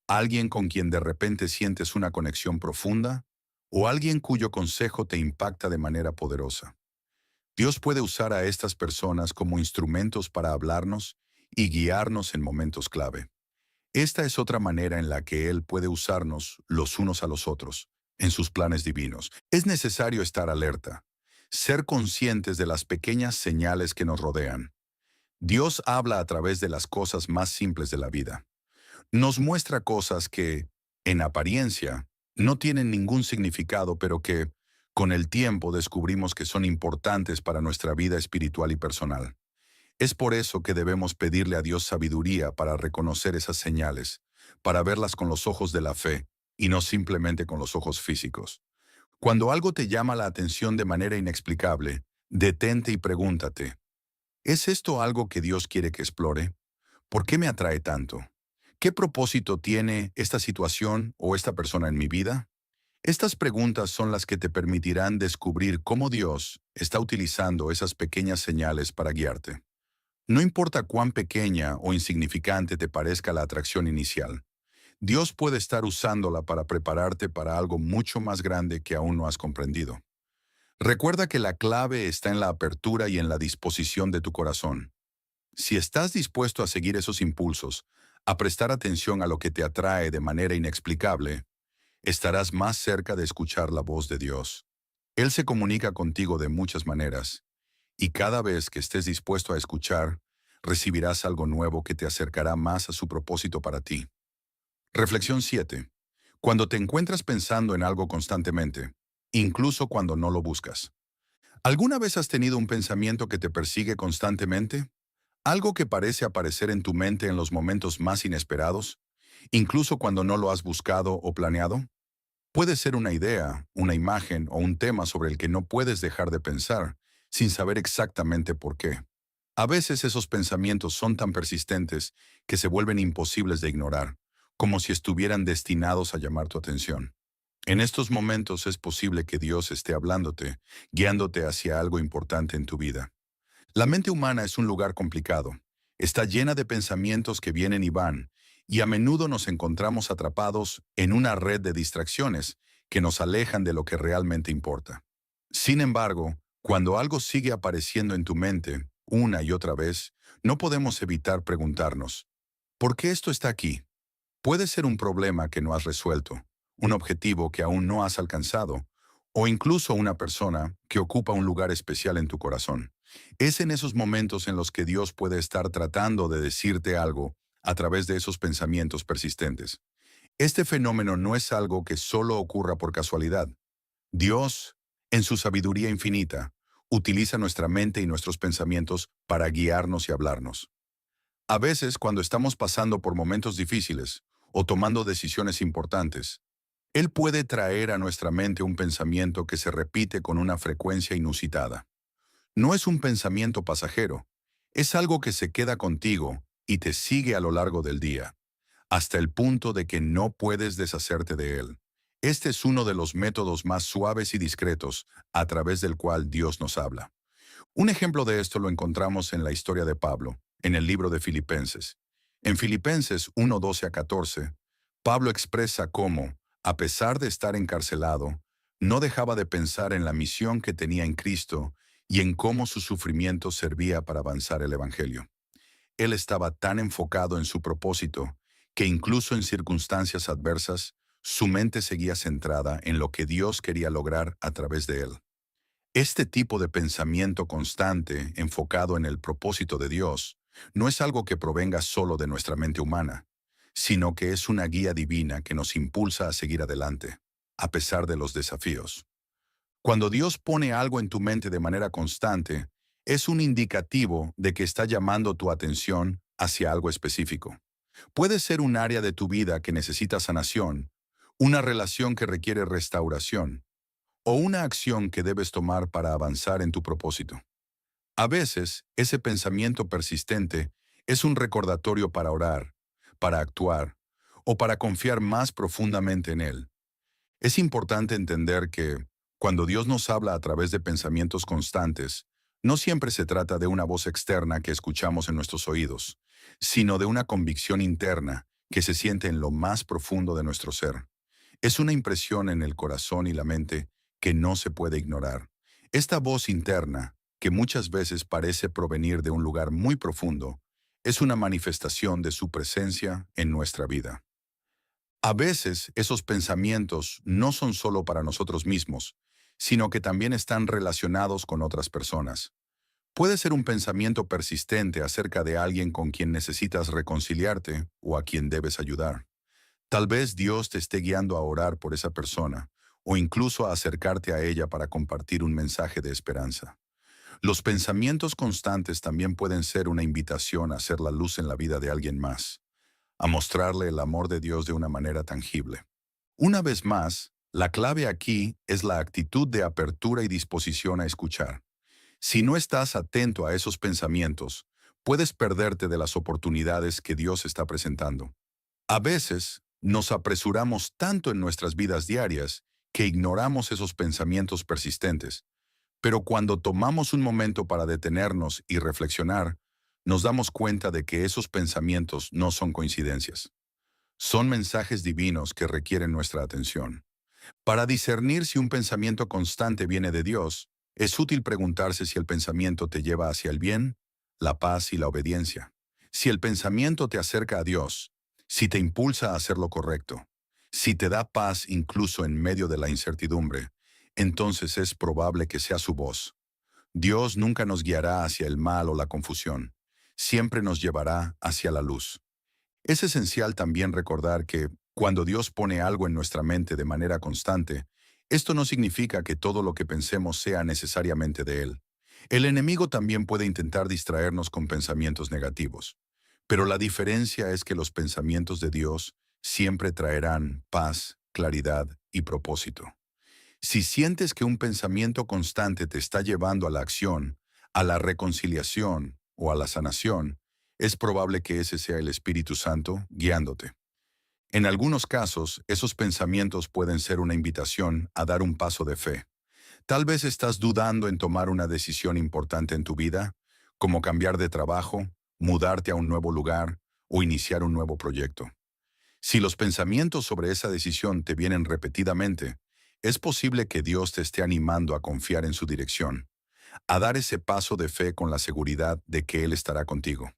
alguien con quien de repente sientes una conexión profunda, o alguien cuyo consejo te impacta de manera poderosa. Dios puede usar a estas personas como instrumentos para hablarnos y guiarnos en momentos clave. Esta es otra manera en la que Él puede usarnos los unos a los otros, en sus planes divinos. Es necesario estar alerta, ser conscientes de las pequeñas señales que nos rodean. Dios habla a través de las cosas más simples de la vida. Nos muestra cosas que, en apariencia, no tienen ningún significado, pero que, con el tiempo, descubrimos que son importantes para nuestra vida espiritual y personal. Es por eso que debemos pedirle a Dios sabiduría para reconocer esas señales, para verlas con los ojos de la fe y no simplemente con los ojos físicos. Cuando algo te llama la atención de manera inexplicable, detente y pregúntate, ¿es esto algo que Dios quiere que explore? ¿Por qué me atrae tanto? ¿Qué propósito tiene esta situación o esta persona en mi vida? Estas preguntas son las que te permitirán descubrir cómo Dios está utilizando esas pequeñas señales para guiarte. No importa cuán pequeña o insignificante te parezca la atracción inicial, Dios puede estar usándola para prepararte para algo mucho más grande que aún no has comprendido. Recuerda que la clave está en la apertura y en la disposición de tu corazón. Si estás dispuesto a seguir esos impulsos, a prestar atención a lo que te atrae de manera inexplicable, estarás más cerca de escuchar la voz de Dios. Él se comunica contigo de muchas maneras, y cada vez que estés dispuesto a escuchar, recibirás algo nuevo que te acercará más a su propósito para ti. Reflexión 7. Cuando te encuentras pensando en algo constantemente, incluso cuando no lo buscas. ¿Alguna vez has tenido un pensamiento que te persigue constantemente? Algo que parece aparecer en tu mente en los momentos más inesperados, incluso cuando no lo has buscado o planeado. Puede ser una idea, una imagen o un tema sobre el que no puedes dejar de pensar, sin saber exactamente por qué. A veces esos pensamientos son tan persistentes que se vuelven imposibles de ignorar, como si estuvieran destinados a llamar tu atención. En estos momentos es posible que Dios esté hablándote, guiándote hacia algo importante en tu vida. La mente humana es un lugar complicado. Está llena de pensamientos que vienen y van, y a menudo nos encontramos atrapados en una red de distracciones que nos alejan de lo que realmente importa. Sin embargo, cuando algo sigue apareciendo en tu mente, una y otra vez, no podemos evitar preguntarnos, ¿por qué esto está aquí? Puede ser un problema que no has resuelto, un objetivo que aún no has alcanzado, o incluso una persona que ocupa un lugar especial en tu corazón. Es en esos momentos en los que Dios puede estar tratando de decirte algo a través de esos pensamientos persistentes. Este fenómeno no es algo que solo ocurra por casualidad. Dios, en su sabiduría infinita, utiliza nuestra mente y nuestros pensamientos para guiarnos y hablarnos. A veces, cuando estamos pasando por momentos difíciles o tomando decisiones importantes, Él puede traer a nuestra mente un pensamiento que se repite con una frecuencia inusitada. No es un pensamiento pasajero, es algo que se queda contigo y te sigue a lo largo del día, hasta el punto de que no puedes deshacerte de él. Este es uno de los métodos más suaves y discretos a través del cual Dios nos habla. Un ejemplo de esto lo encontramos en la historia de Pablo, en el libro de Filipenses. En Filipenses 1:12 a 14, Pablo expresa cómo, a pesar de estar encarcelado, no dejaba de pensar en la misión que tenía en Cristo y en cómo su sufrimiento servía para avanzar el Evangelio. Él estaba tan enfocado en su propósito que incluso en circunstancias adversas, su mente seguía centrada en lo que Dios quería lograr a través de él. Este tipo de pensamiento constante, enfocado en el propósito de Dios, no es algo que provenga solo de nuestra mente humana, sino que es una guía divina que nos impulsa a seguir adelante, a pesar de los desafíos. Cuando Dios pone algo en tu mente de manera constante, es un indicativo de que está llamando tu atención hacia algo específico. Puede ser un área de tu vida que necesita sanación, una relación que requiere restauración, o una acción que debes tomar para avanzar en tu propósito. A veces, ese pensamiento persistente es un recordatorio para orar, para actuar o para confiar más profundamente en Él. Es importante entender que, cuando Dios nos habla a través de pensamientos constantes, no siempre se trata de una voz externa que escuchamos en nuestros oídos, sino de una convicción interna que se siente en lo más profundo de nuestro ser. Es una impresión en el corazón y la mente que no se puede ignorar. Esta voz interna, que muchas veces parece provenir de un lugar muy profundo, es una manifestación de su presencia en nuestra vida. A veces esos pensamientos no son solo para nosotros mismos, sino que también están relacionados con otras personas. Puede ser un pensamiento persistente acerca de alguien con quien necesitas reconciliarte o a quien debes ayudar. Tal vez Dios te esté guiando a orar por esa persona, o incluso a acercarte a ella para compartir un mensaje de esperanza. Los pensamientos constantes también pueden ser una invitación a hacer la luz en la vida de alguien más, a mostrarle el amor de Dios de una manera tangible. Una vez más, la clave aquí es la actitud de apertura y disposición a escuchar. Si no estás atento a esos pensamientos, puedes perderte de las oportunidades que Dios está presentando. A veces, nos apresuramos tanto en nuestras vidas diarias que ignoramos esos pensamientos persistentes, pero cuando tomamos un momento para detenernos y reflexionar, nos damos cuenta de que esos pensamientos no son coincidencias. Son mensajes divinos que requieren nuestra atención. Para discernir si un pensamiento constante viene de Dios, es útil preguntarse si el pensamiento te lleva hacia el bien, la paz y la obediencia. Si el pensamiento te acerca a Dios, si te impulsa a hacer lo correcto, si te da paz incluso en medio de la incertidumbre, entonces es probable que sea su voz. Dios nunca nos guiará hacia el mal o la confusión, siempre nos llevará hacia la luz. Es esencial también recordar que, cuando Dios pone algo en nuestra mente de manera constante, esto no significa que todo lo que pensemos sea necesariamente de Él. El enemigo también puede intentar distraernos con pensamientos negativos, pero la diferencia es que los pensamientos de Dios siempre traerán paz, claridad y propósito. Si sientes que un pensamiento constante te está llevando a la acción, a la reconciliación o a la sanación, es probable que ese sea el Espíritu Santo guiándote. En algunos casos, esos pensamientos pueden ser una invitación a dar un paso de fe. Tal vez estás dudando en tomar una decisión importante en tu vida, como cambiar de trabajo, mudarte a un nuevo lugar o iniciar un nuevo proyecto. Si los pensamientos sobre esa decisión te vienen repetidamente, es posible que Dios te esté animando a confiar en su dirección, a dar ese paso de fe con la seguridad de que Él estará contigo.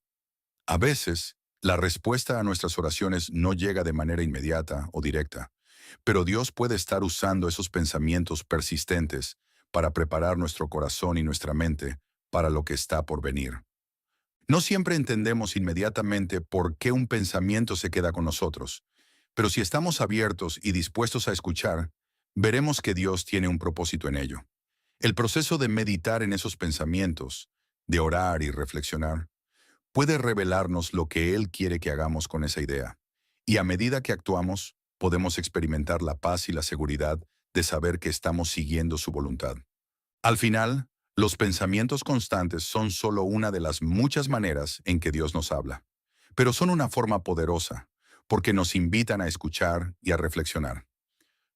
A veces, la respuesta a nuestras oraciones no llega de manera inmediata o directa, pero Dios puede estar usando esos pensamientos persistentes para preparar nuestro corazón y nuestra mente para lo que está por venir. No siempre entendemos inmediatamente por qué un pensamiento se queda con nosotros, pero si estamos abiertos y dispuestos a escuchar, veremos que Dios tiene un propósito en ello. El proceso de meditar en esos pensamientos, de orar y reflexionar, puede revelarnos lo que Él quiere que hagamos con esa idea. Y a medida que actuamos, podemos experimentar la paz y la seguridad de saber que estamos siguiendo su voluntad. Al final, los pensamientos constantes son solo una de las muchas maneras en que Dios nos habla, pero son una forma poderosa, porque nos invitan a escuchar y a reflexionar.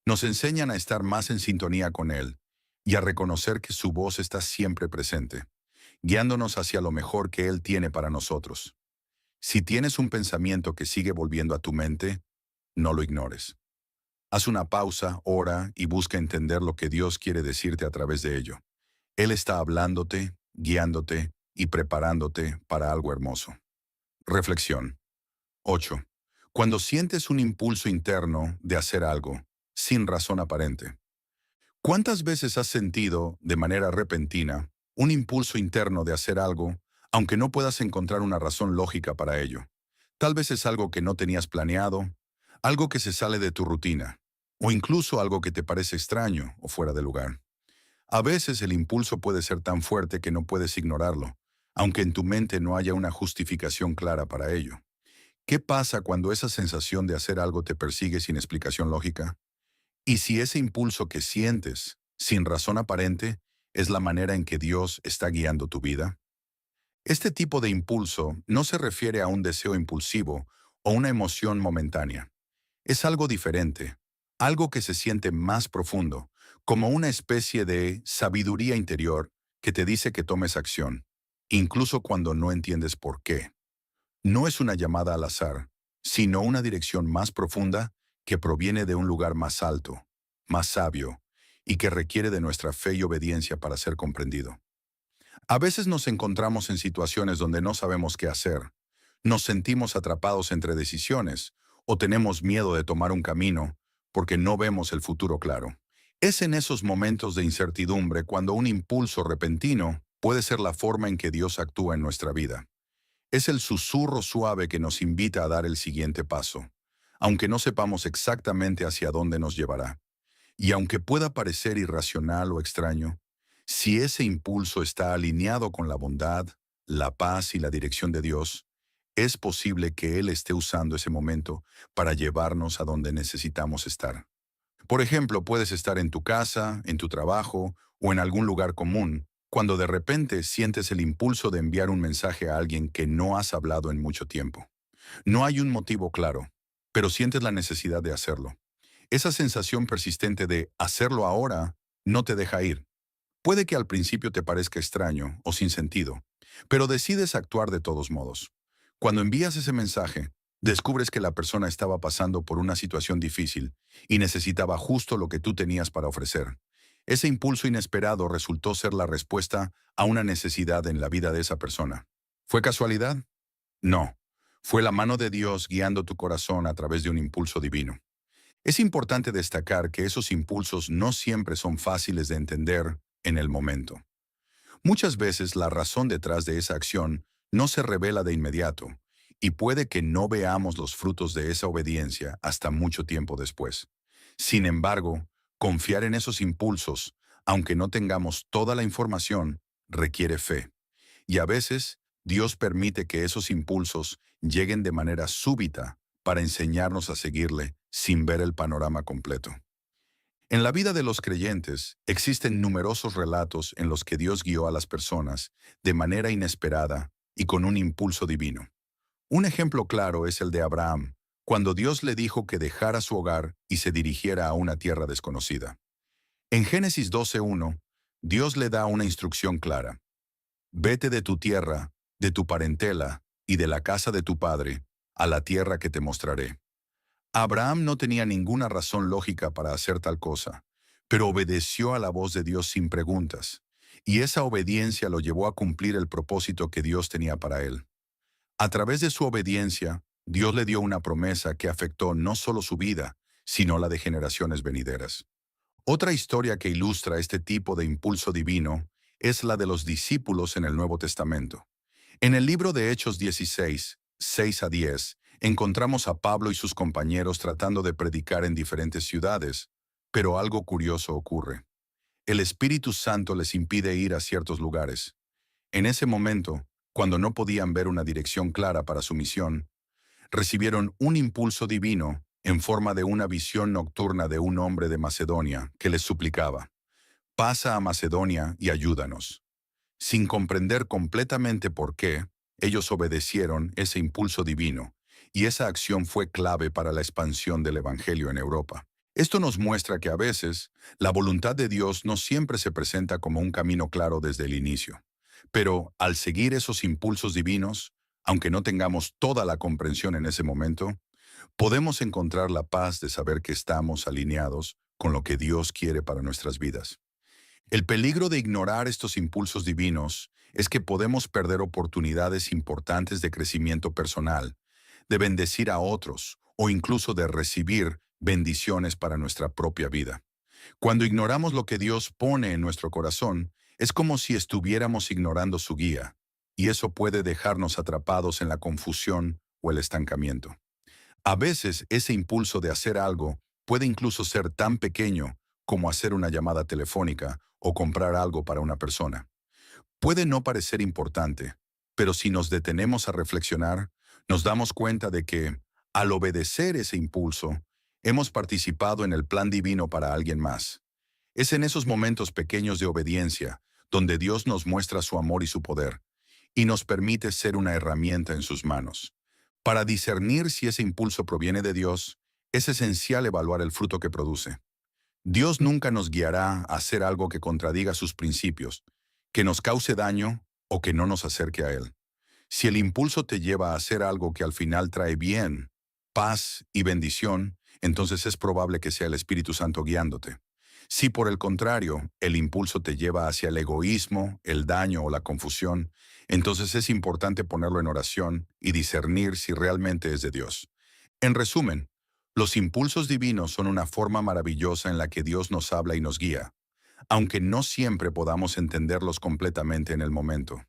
Nos enseñan a estar más en sintonía con Él y a reconocer que su voz está siempre presente, guiándonos hacia lo mejor que Él tiene para nosotros. Si tienes un pensamiento que sigue volviendo a tu mente, no lo ignores. Haz una pausa, ora y busca entender lo que Dios quiere decirte a través de ello. Él está hablándote, guiándote y preparándote para algo hermoso. Reflexión. 8. Cuando sientes un impulso interno de hacer algo, sin razón aparente. ¿Cuántas veces has sentido, de manera repentina, un impulso interno de hacer algo, aunque no puedas encontrar una razón lógica para ello? Tal vez es algo que no tenías planeado, algo que se sale de tu rutina, o incluso algo que te parece extraño o fuera de lugar. A veces el impulso puede ser tan fuerte que no puedes ignorarlo, aunque en tu mente no haya una justificación clara para ello. ¿Qué pasa cuando esa sensación de hacer algo te persigue sin explicación lógica? ¿Y si ese impulso que sientes, sin razón aparente, es la manera en que Dios está guiando tu vida? Este tipo de impulso no se refiere a un deseo impulsivo o una emoción momentánea. Es algo diferente, algo que se siente más profundo, como una especie de sabiduría interior que te dice que tomes acción, incluso cuando no entiendes por qué. No es una llamada al azar, sino una dirección más profunda que proviene de un lugar más alto, más sabio, y que requiere de nuestra fe y obediencia para ser comprendido. A veces nos encontramos en situaciones donde no sabemos qué hacer, nos sentimos atrapados entre decisiones o tenemos miedo de tomar un camino porque no vemos el futuro claro. Es en esos momentos de incertidumbre cuando un impulso repentino puede ser la forma en que Dios actúa en nuestra vida. Es el susurro suave que nos invita a dar el siguiente paso, aunque no sepamos exactamente hacia dónde nos llevará. Y aunque pueda parecer irracional o extraño, si ese impulso está alineado con la bondad, la paz y la dirección de Dios, es posible que Él esté usando ese momento para llevarnos a donde necesitamos estar. Por ejemplo, puedes estar en tu casa, en tu trabajo o en algún lugar común, cuando de repente sientes el impulso de enviar un mensaje a alguien que no has hablado en mucho tiempo. No hay un motivo claro, pero sientes la necesidad de hacerlo. Esa sensación persistente de hacerlo ahora no te deja ir. Puede que al principio te parezca extraño o sin sentido, pero decides actuar de todos modos. Cuando envías ese mensaje, descubres que la persona estaba pasando por una situación difícil y necesitaba justo lo que tú tenías para ofrecer. Ese impulso inesperado resultó ser la respuesta a una necesidad en la vida de esa persona. ¿Fue casualidad? No. Fue la mano de Dios guiando tu corazón a través de un impulso divino. Es importante destacar que esos impulsos no siempre son fáciles de entender en el momento. Muchas veces la razón detrás de esa acción no se revela de inmediato, y puede que no veamos los frutos de esa obediencia hasta mucho tiempo después. Sin embargo, confiar en esos impulsos, aunque no tengamos toda la información, requiere fe. Y a veces, Dios permite que esos impulsos lleguen de manera súbita para enseñarnos a seguirle sin ver el panorama completo. En la vida de los creyentes existen numerosos relatos en los que Dios guió a las personas de manera inesperada y con un impulso divino. Un ejemplo claro es el de Abraham, cuando Dios le dijo que dejara su hogar y se dirigiera a una tierra desconocida. En Génesis 12:1, Dios le da una instrucción clara. Vete de tu tierra, de tu parentela y de la casa de tu padre, a la tierra que te mostraré. Abraham no tenía ninguna razón lógica para hacer tal cosa, pero obedeció a la voz de Dios sin preguntas, y esa obediencia lo llevó a cumplir el propósito que Dios tenía para él. A través de su obediencia, Dios le dio una promesa que afectó no solo su vida, sino la de generaciones venideras. Otra historia que ilustra este tipo de impulso divino es la de los discípulos en el Nuevo Testamento. En el libro de Hechos 16, 6 a 10, encontramos a Pablo y sus compañeros tratando de predicar en diferentes ciudades, pero algo curioso ocurre. El Espíritu Santo les impide ir a ciertos lugares. En ese momento, cuando no podían ver una dirección clara para su misión, recibieron un impulso divino en forma de una visión nocturna de un hombre de Macedonia que les suplicaba: «Pasa a Macedonia y ayúdanos». Sin comprender completamente por qué, ellos obedecieron ese impulso divino, y esa acción fue clave para la expansión del Evangelio en Europa. Esto nos muestra que a veces la voluntad de Dios no siempre se presenta como un camino claro desde el inicio. Pero al seguir esos impulsos divinos, aunque no tengamos toda la comprensión en ese momento, podemos encontrar la paz de saber que estamos alineados con lo que Dios quiere para nuestras vidas. El peligro de ignorar estos impulsos divinos es que podemos perder oportunidades importantes de crecimiento personal, de bendecir a otros o incluso de recibir bendiciones para nuestra propia vida. Cuando ignoramos lo que Dios pone en nuestro corazón, es como si estuviéramos ignorando su guía, y eso puede dejarnos atrapados en la confusión o el estancamiento. A veces ese impulso de hacer algo puede incluso ser tan pequeño como hacer una llamada telefónica o comprar algo para una persona. Puede no parecer importante, pero si nos detenemos a reflexionar, nos damos cuenta de que, al obedecer ese impulso, hemos participado en el plan divino para alguien más. Es en esos momentos pequeños de obediencia donde Dios nos muestra su amor y su poder, y nos permite ser una herramienta en sus manos. Para discernir si ese impulso proviene de Dios, es esencial evaluar el fruto que produce. Dios nunca nos guiará a hacer algo que contradiga sus principios, que nos cause daño o que no nos acerque a Él. Si el impulso te lleva a hacer algo que al final trae bien, paz y bendición, entonces es probable que sea el Espíritu Santo guiándote. Si por el contrario, el impulso te lleva hacia el egoísmo, el daño o la confusión, entonces es importante ponerlo en oración y discernir si realmente es de Dios. En resumen, los impulsos divinos son una forma maravillosa en la que Dios nos habla y nos guía, aunque no siempre podamos entenderlos completamente en el momento.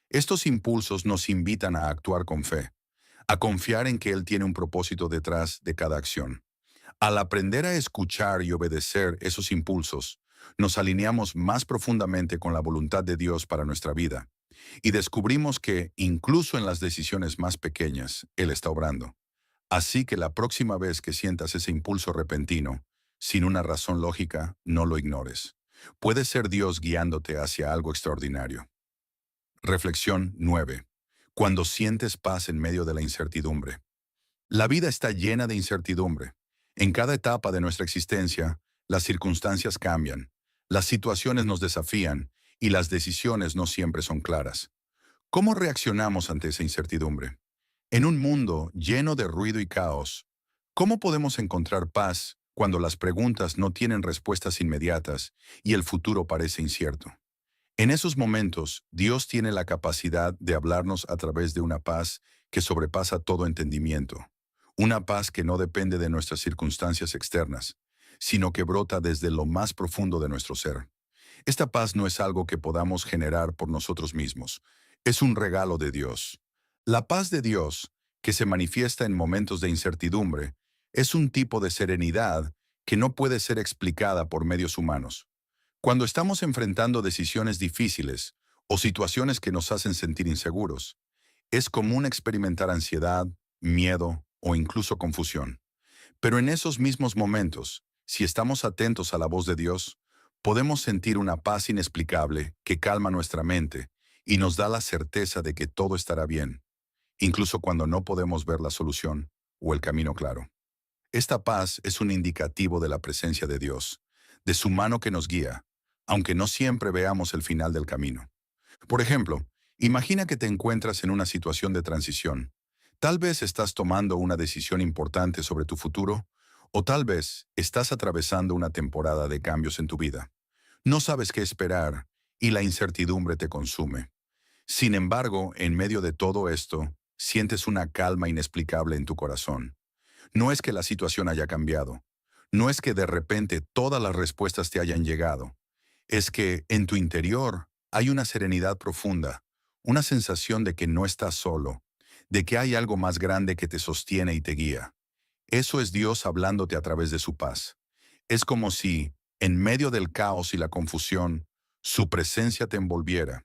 Estos impulsos nos invitan a actuar con fe, a confiar en que Él tiene un propósito detrás de cada acción. Al aprender a escuchar y obedecer esos impulsos, nos alineamos más profundamente con la voluntad de Dios para nuestra vida y descubrimos que, incluso en las decisiones más pequeñas, Él está obrando. Así que la próxima vez que sientas ese impulso repentino, sin una razón lógica, no lo ignores. Puede ser Dios guiándote hacia algo extraordinario. Reflexión 9. Cuando sientes paz en medio de la incertidumbre. La vida está llena de incertidumbre. En cada etapa de nuestra existencia, las circunstancias cambian, las situaciones nos desafían y las decisiones no siempre son claras. ¿Cómo reaccionamos ante esa incertidumbre? En un mundo lleno de ruido y caos, ¿cómo podemos encontrar paz cuando las preguntas no tienen respuestas inmediatas y el futuro parece incierto? En esos momentos, Dios tiene la capacidad de hablarnos a través de una paz que sobrepasa todo entendimiento. Una paz que no depende de nuestras circunstancias externas, sino que brota desde lo más profundo de nuestro ser. Esta paz no es algo que podamos generar por nosotros mismos. Es un regalo de Dios. La paz de Dios, que se manifiesta en momentos de incertidumbre, es un tipo de serenidad que no puede ser explicada por medios humanos. Cuando estamos enfrentando decisiones difíciles o situaciones que nos hacen sentir inseguros. Es común experimentar ansiedad, miedo o incluso confusión. Pero en esos mismos momentos, si estamos atentos a la voz de Dios, podemos sentir una paz inexplicable que calma nuestra mente y nos da la certeza de que todo estará bien, incluso cuando no podemos ver la solución o el camino claro. Esta paz es un indicativo de la presencia de Dios, de su mano que nos guía, aunque no siempre veamos el final del camino. Por ejemplo, imagina que te encuentras en una situación de transición. Tal vez estás tomando una decisión importante sobre tu futuro, o tal vez estás atravesando una temporada de cambios en tu vida. No sabes qué esperar y la incertidumbre te consume. Sin embargo, en medio de todo esto, sientes una calma inexplicable en tu corazón. No es que la situación haya cambiado. No es que de repente todas las respuestas te hayan llegado. Es que en tu interior hay una serenidad profunda, una sensación de que no estás solo, de que hay algo más grande que te sostiene y te guía. Eso es Dios hablándote a través de su paz. Es como si, en medio del caos y la confusión, su presencia te envolviera,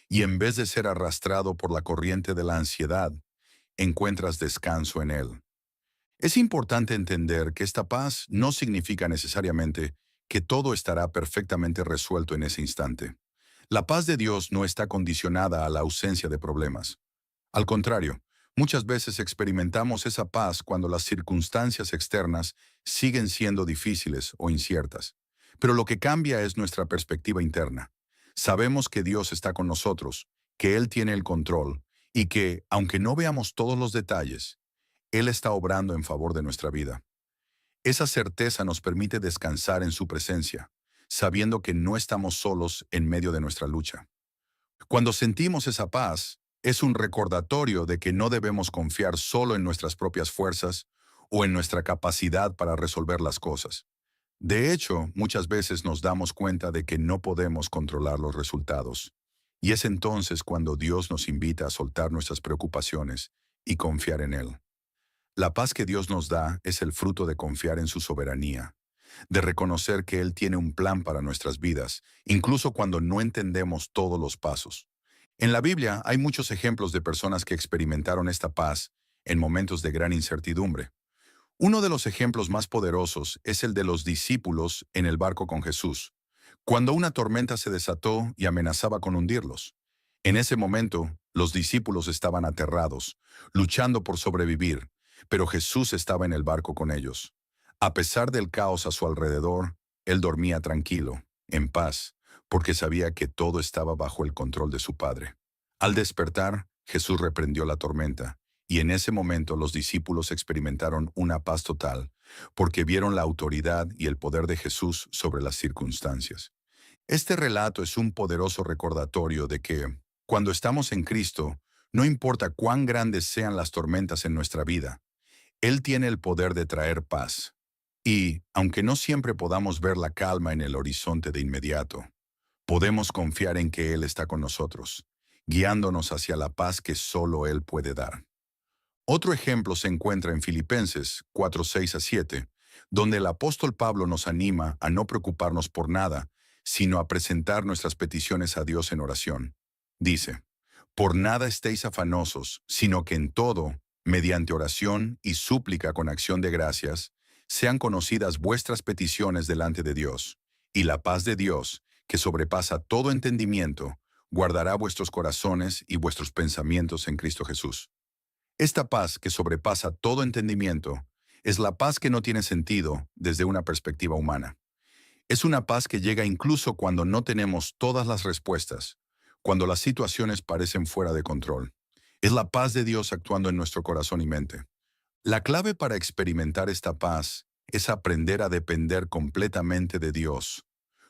y en vez de ser arrastrado por la corriente de la ansiedad, encuentras descanso en Él. Es importante entender que esta paz no significa necesariamente que todo estará perfectamente resuelto en ese instante. La paz de Dios no está condicionada a la ausencia de problemas. Al contrario, muchas veces experimentamos esa paz cuando las circunstancias externas siguen siendo difíciles o inciertas. Pero lo que cambia es nuestra perspectiva interna. Sabemos que Dios está con nosotros, que Él tiene el control y que, aunque no veamos todos los detalles, Él está obrando en favor de nuestra vida. Esa certeza nos permite descansar en su presencia, sabiendo que no estamos solos en medio de nuestra lucha. Cuando sentimos esa paz, es un recordatorio de que no debemos confiar solo en nuestras propias fuerzas o en nuestra capacidad para resolver las cosas. De hecho, muchas veces nos damos cuenta de que no podemos controlar los resultados. Y es entonces cuando Dios nos invita a soltar nuestras preocupaciones y confiar en Él. La paz que Dios nos da es el fruto de confiar en su soberanía, de reconocer que Él tiene un plan para nuestras vidas, incluso cuando no entendemos todos los pasos. En la Biblia hay muchos ejemplos de personas que experimentaron esta paz en momentos de gran incertidumbre. Uno de los ejemplos más poderosos es el de los discípulos en el barco con Jesús, cuando una tormenta se desató y amenazaba con hundirlos. En ese momento, los discípulos estaban aterrados, luchando por sobrevivir, pero Jesús estaba en el barco con ellos. A pesar del caos a su alrededor, él dormía tranquilo, en paz, porque sabía que todo estaba bajo el control de su Padre. Al despertar, Jesús reprendió la tormenta, y en ese momento los discípulos experimentaron una paz total, porque vieron la autoridad y el poder de Jesús sobre las circunstancias. Este relato es un poderoso recordatorio de que, cuando estamos en Cristo, no importa cuán grandes sean las tormentas en nuestra vida, Él tiene el poder de traer paz. Y, aunque no siempre podamos ver la calma en el horizonte de inmediato, podemos confiar en que Él está con nosotros, guiándonos hacia la paz que solo Él puede dar. Otro ejemplo se encuentra en Filipenses 4:6-7, donde el apóstol Pablo nos anima a no preocuparnos por nada, sino a presentar nuestras peticiones a Dios en oración. Dice, por nada estéis afanosos, sino que en todo, mediante oración y súplica con acción de gracias, sean conocidas vuestras peticiones delante de Dios, y la paz de Dios, que sobrepasa todo entendimiento, guardará vuestros corazones y vuestros pensamientos en Cristo Jesús. Esta paz que sobrepasa todo entendimiento es la paz que no tiene sentido desde una perspectiva humana. Es una paz que llega incluso cuando no tenemos todas las respuestas, cuando las situaciones parecen fuera de control. Es la paz de Dios actuando en nuestro corazón y mente. La clave para experimentar esta paz es aprender a depender completamente de Dios.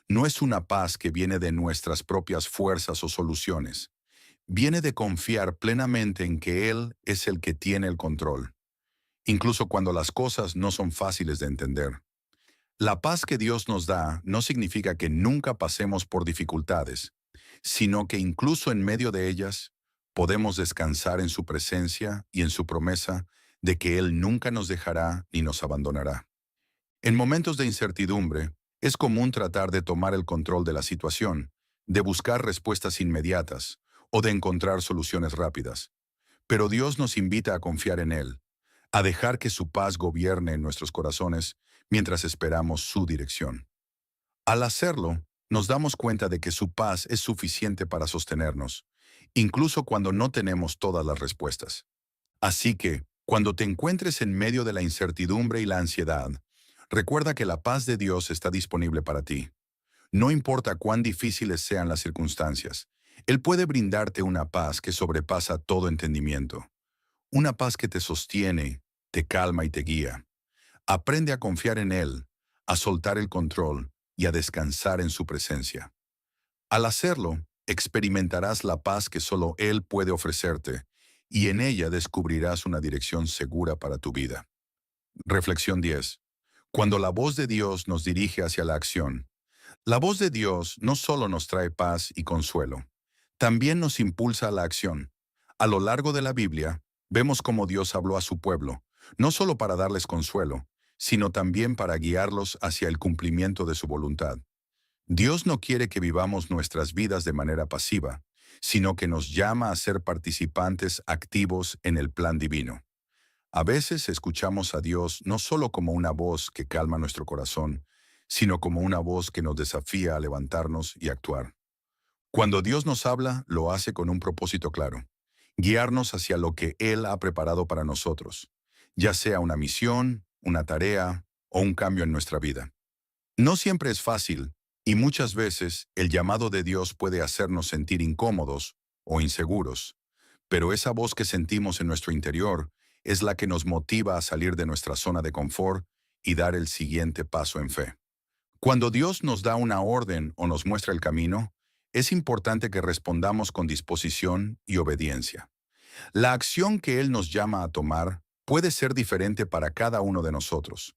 No es una paz que viene de nuestras propias fuerzas o soluciones. Viene de confiar plenamente en que Él es el que tiene el control, incluso cuando las cosas no son fáciles de entender. La paz que Dios nos da no significa que nunca pasemos por dificultades, sino que incluso en medio de ellas podemos descansar en su presencia y en su promesa de que Él nunca nos dejará ni nos abandonará. En momentos de incertidumbre, es común tratar de tomar el control de la situación, de buscar respuestas inmediatas o de encontrar soluciones rápidas. Pero Dios nos invita a confiar en Él, a dejar que su paz gobierne en nuestros corazones mientras esperamos su dirección. Al hacerlo, nos damos cuenta de que su paz es suficiente para sostenernos, incluso cuando no tenemos todas las respuestas. Así que, cuando te encuentres en medio de la incertidumbre y la ansiedad, recuerda que la paz de Dios está disponible para ti. No importa cuán difíciles sean las circunstancias, Él puede brindarte una paz que sobrepasa todo entendimiento. Una paz que te sostiene, te calma y te guía. Aprende a confiar en Él, a soltar el control y a descansar en su presencia. Al hacerlo, experimentarás la paz que solo Él puede ofrecerte y en ella descubrirás una dirección segura para tu vida. Reflexión 10. Cuando la voz de Dios nos dirige hacia la acción, la voz de Dios no solo nos trae paz y consuelo, también nos impulsa a la acción. A lo largo de la Biblia, vemos cómo Dios habló a su pueblo, no solo para darles consuelo, sino también para guiarlos hacia el cumplimiento de su voluntad. Dios no quiere que vivamos nuestras vidas de manera pasiva, sino que nos llama a ser participantes activos en el plan divino. A veces escuchamos a Dios no solo como una voz que calma nuestro corazón, sino como una voz que nos desafía a levantarnos y actuar. Cuando Dios nos habla, lo hace con un propósito claro: guiarnos hacia lo que Él ha preparado para nosotros, ya sea una misión, una tarea o un cambio en nuestra vida. No siempre es fácil, y muchas veces el llamado de Dios puede hacernos sentir incómodos o inseguros, pero esa voz que sentimos en nuestro interior es la que nos motiva a salir de nuestra zona de confort y dar el siguiente paso en fe. Cuando Dios nos da una orden o nos muestra el camino, es importante que respondamos con disposición y obediencia. La acción que Él nos llama a tomar puede ser diferente para cada uno de nosotros,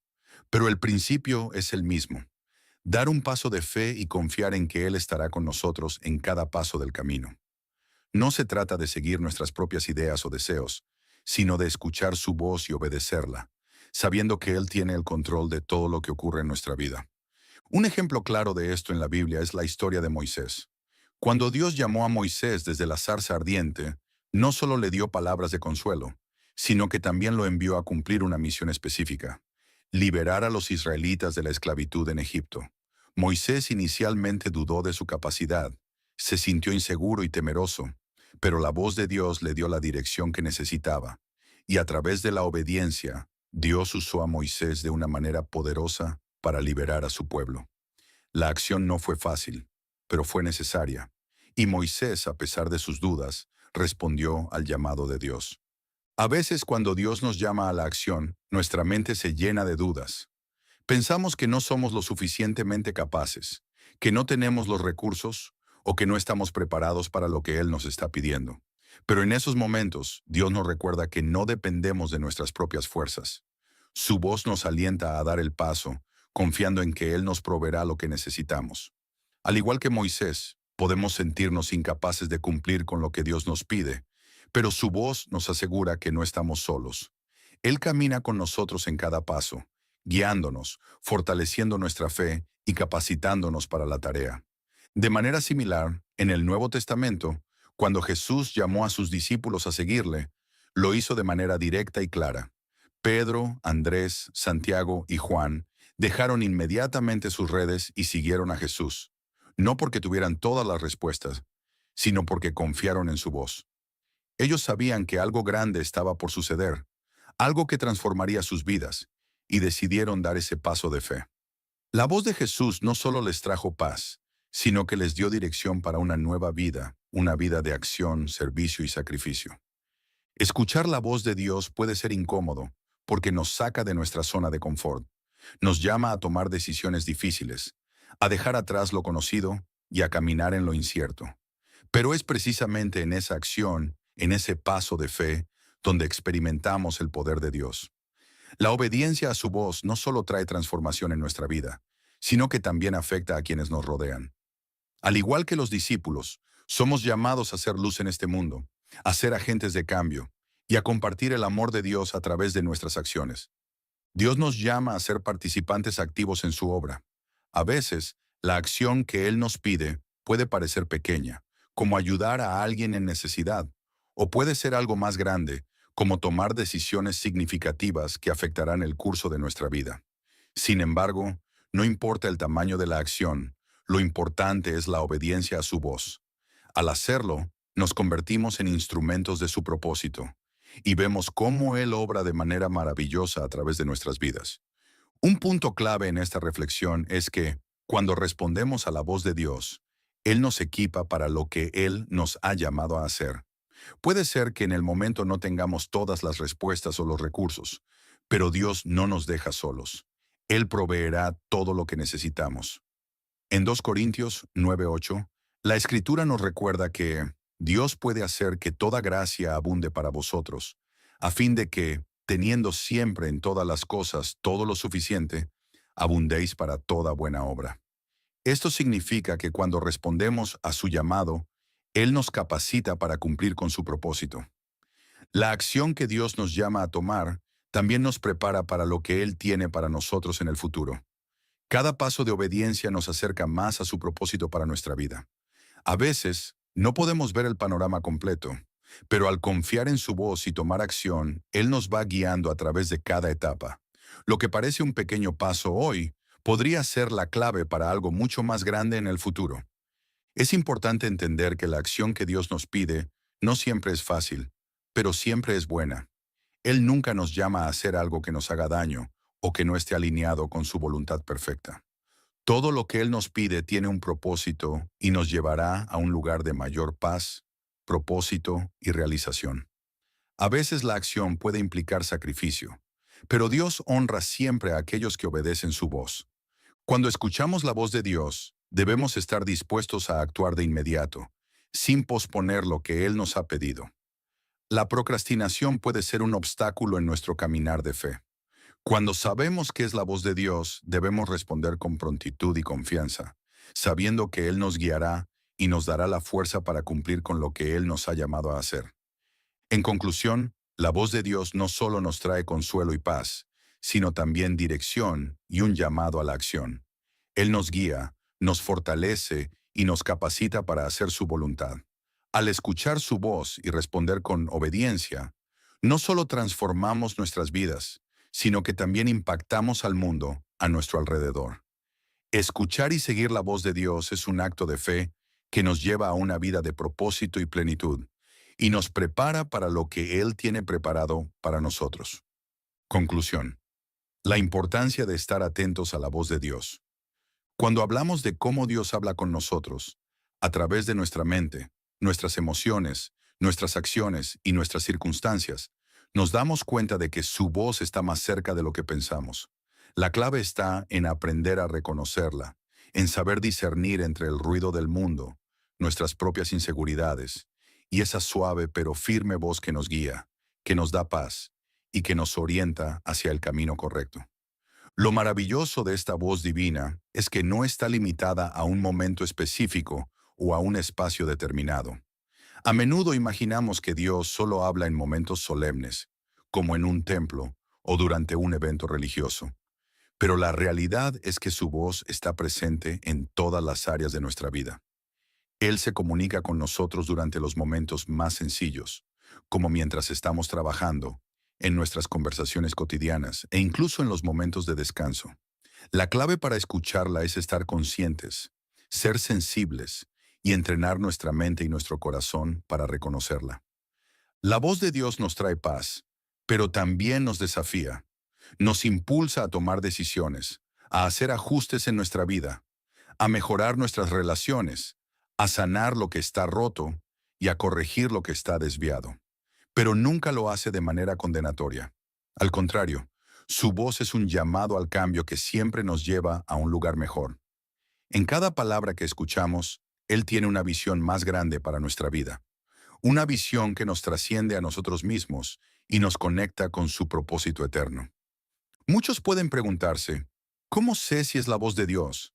pero el principio es el mismo: dar un paso de fe y confiar en que Él estará con nosotros en cada paso del camino. No se trata de seguir nuestras propias ideas o deseos, sino de escuchar su voz y obedecerla, sabiendo que Él tiene el control de todo lo que ocurre en nuestra vida. Un ejemplo claro de esto en la Biblia es la historia de Moisés. Cuando Dios llamó a Moisés desde la zarza ardiente, no solo le dio palabras de consuelo, sino que también lo envió a cumplir una misión específica: liberar a los israelitas de la esclavitud en Egipto. Moisés inicialmente dudó de su capacidad, se sintió inseguro y temeroso, pero la voz de Dios le dio la dirección que necesitaba, y a través de la obediencia, Dios usó a Moisés de una manera poderosa para liberar a su pueblo. La acción no fue fácil, pero fue necesaria, y Moisés, a pesar de sus dudas, respondió al llamado de Dios. A veces cuando Dios nos llama a la acción, nuestra mente se llena de dudas. Pensamos que no somos lo suficientemente capaces, que no tenemos los recursos o que no estamos preparados para lo que Él nos está pidiendo. Pero en esos momentos, Dios nos recuerda que no dependemos de nuestras propias fuerzas. Su voz nos alienta a dar el paso, confiando en que Él nos proveerá lo que necesitamos. Al igual que Moisés, podemos sentirnos incapaces de cumplir con lo que Dios nos pide, pero su voz nos asegura que no estamos solos. Él camina con nosotros en cada paso, guiándonos, fortaleciendo nuestra fe y capacitándonos para la tarea. De manera similar, en el Nuevo Testamento, cuando Jesús llamó a sus discípulos a seguirle, lo hizo de manera directa y clara. Pedro, Andrés, Santiago y Juan dejaron inmediatamente sus redes y siguieron a Jesús, no porque tuvieran todas las respuestas, sino porque confiaron en su voz. Ellos sabían que algo grande estaba por suceder, algo que transformaría sus vidas, y decidieron dar ese paso de fe. La voz de Jesús no solo les trajo paz, sino que les dio dirección para una nueva vida, una vida de acción, servicio y sacrificio. Escuchar la voz de Dios puede ser incómodo, porque nos saca de nuestra zona de confort. Nos llama a tomar decisiones difíciles, a dejar atrás lo conocido y a caminar en lo incierto. Pero es precisamente en esa acción, en ese paso de fe, donde experimentamos el poder de Dios. La obediencia a su voz no solo trae transformación en nuestra vida, sino que también afecta a quienes nos rodean. Al igual que los discípulos, somos llamados a ser luz en este mundo, a ser agentes de cambio y a compartir el amor de Dios a través de nuestras acciones. Dios nos llama a ser participantes activos en su obra. A veces, la acción que Él nos pide puede parecer pequeña, como ayudar a alguien en necesidad, o puede ser algo más grande, como tomar decisiones significativas que afectarán el curso de nuestra vida. Sin embargo, no importa el tamaño de la acción, lo importante es la obediencia a su voz. Al hacerlo, nos convertimos en instrumentos de su propósito y vemos cómo Él obra de manera maravillosa a través de nuestras vidas. Un punto clave en esta reflexión es que, cuando respondemos a la voz de Dios, Él nos equipa para lo que Él nos ha llamado a hacer. Puede ser que en el momento no tengamos todas las respuestas o los recursos, pero Dios no nos deja solos. Él proveerá todo lo que necesitamos. En 2 Corintios 9:8, la Escritura nos recuerda que Dios puede hacer que toda gracia abunde para vosotros, a fin de que, teniendo siempre en todas las cosas todo lo suficiente, abundéis para toda buena obra. Esto significa que cuando respondemos a su llamado, Él nos capacita para cumplir con su propósito. La acción que Dios nos llama a tomar también nos prepara para lo que Él tiene para nosotros en el futuro. Cada paso de obediencia nos acerca más a su propósito para nuestra vida. A veces, no podemos ver el panorama completo, pero al confiar en su voz y tomar acción, Él nos va guiando a través de cada etapa. Lo que parece un pequeño paso hoy, podría ser la clave para algo mucho más grande en el futuro. Es importante entender que la acción que Dios nos pide no siempre es fácil, pero siempre es buena. Él nunca nos llama a hacer algo que nos haga daño o que no esté alineado con su voluntad perfecta. Todo lo que Él nos pide tiene un propósito y nos llevará a un lugar de mayor paz, propósito y realización. A veces la acción puede implicar sacrificio, pero Dios honra siempre a aquellos que obedecen su voz. Cuando escuchamos la voz de Dios, debemos estar dispuestos a actuar de inmediato, sin posponer lo que Él nos ha pedido. La procrastinación puede ser un obstáculo en nuestro caminar de fe. Cuando sabemos que es la voz de Dios, debemos responder con prontitud y confianza, sabiendo que Él nos guiará y nos dará la fuerza para cumplir con lo que Él nos ha llamado a hacer. En conclusión, la voz de Dios no solo nos trae consuelo y paz, sino también dirección y un llamado a la acción. Él nos guía, nos fortalece y nos capacita para hacer su voluntad. Al escuchar su voz y responder con obediencia, no solo transformamos nuestras vidas, sino que también impactamos al mundo a nuestro alrededor. Escuchar y seguir la voz de Dios es un acto de fe que nos lleva a una vida de propósito y plenitud, y nos prepara para lo que Él tiene preparado para nosotros. Conclusión. La importancia de estar atentos a la voz de Dios. Cuando hablamos de cómo Dios habla con nosotros, a través de nuestra mente, nuestras emociones, nuestras acciones y nuestras circunstancias, nos damos cuenta de que su voz está más cerca de lo que pensamos. La clave está en aprender a reconocerla, en saber discernir entre el ruido del mundo, nuestras propias inseguridades, y esa suave pero firme voz que nos guía, que nos da paz y que nos orienta hacia el camino correcto. Lo maravilloso de esta voz divina es que no está limitada a un momento específico o a un espacio determinado. A menudo imaginamos que Dios solo habla en momentos solemnes, como en un templo o durante un evento religioso. Pero la realidad es que su voz está presente en todas las áreas de nuestra vida. Él se comunica con nosotros durante los momentos más sencillos, como mientras estamos trabajando, en nuestras conversaciones cotidianas e incluso en los momentos de descanso. La clave para escucharla es estar conscientes, ser sensibles y entrenar nuestra mente y nuestro corazón para reconocerla. La voz de Dios nos trae paz, pero también nos desafía. Nos impulsa a tomar decisiones, a hacer ajustes en nuestra vida, a mejorar nuestras relaciones, a sanar lo que está roto y a corregir lo que está desviado. Pero nunca lo hace de manera condenatoria. Al contrario, su voz es un llamado al cambio que siempre nos lleva a un lugar mejor. En cada palabra que escuchamos, Él tiene una visión más grande para nuestra vida. Una visión que nos trasciende a nosotros mismos y nos conecta con su propósito eterno. Muchos pueden preguntarse, ¿cómo sé si es la voz de Dios?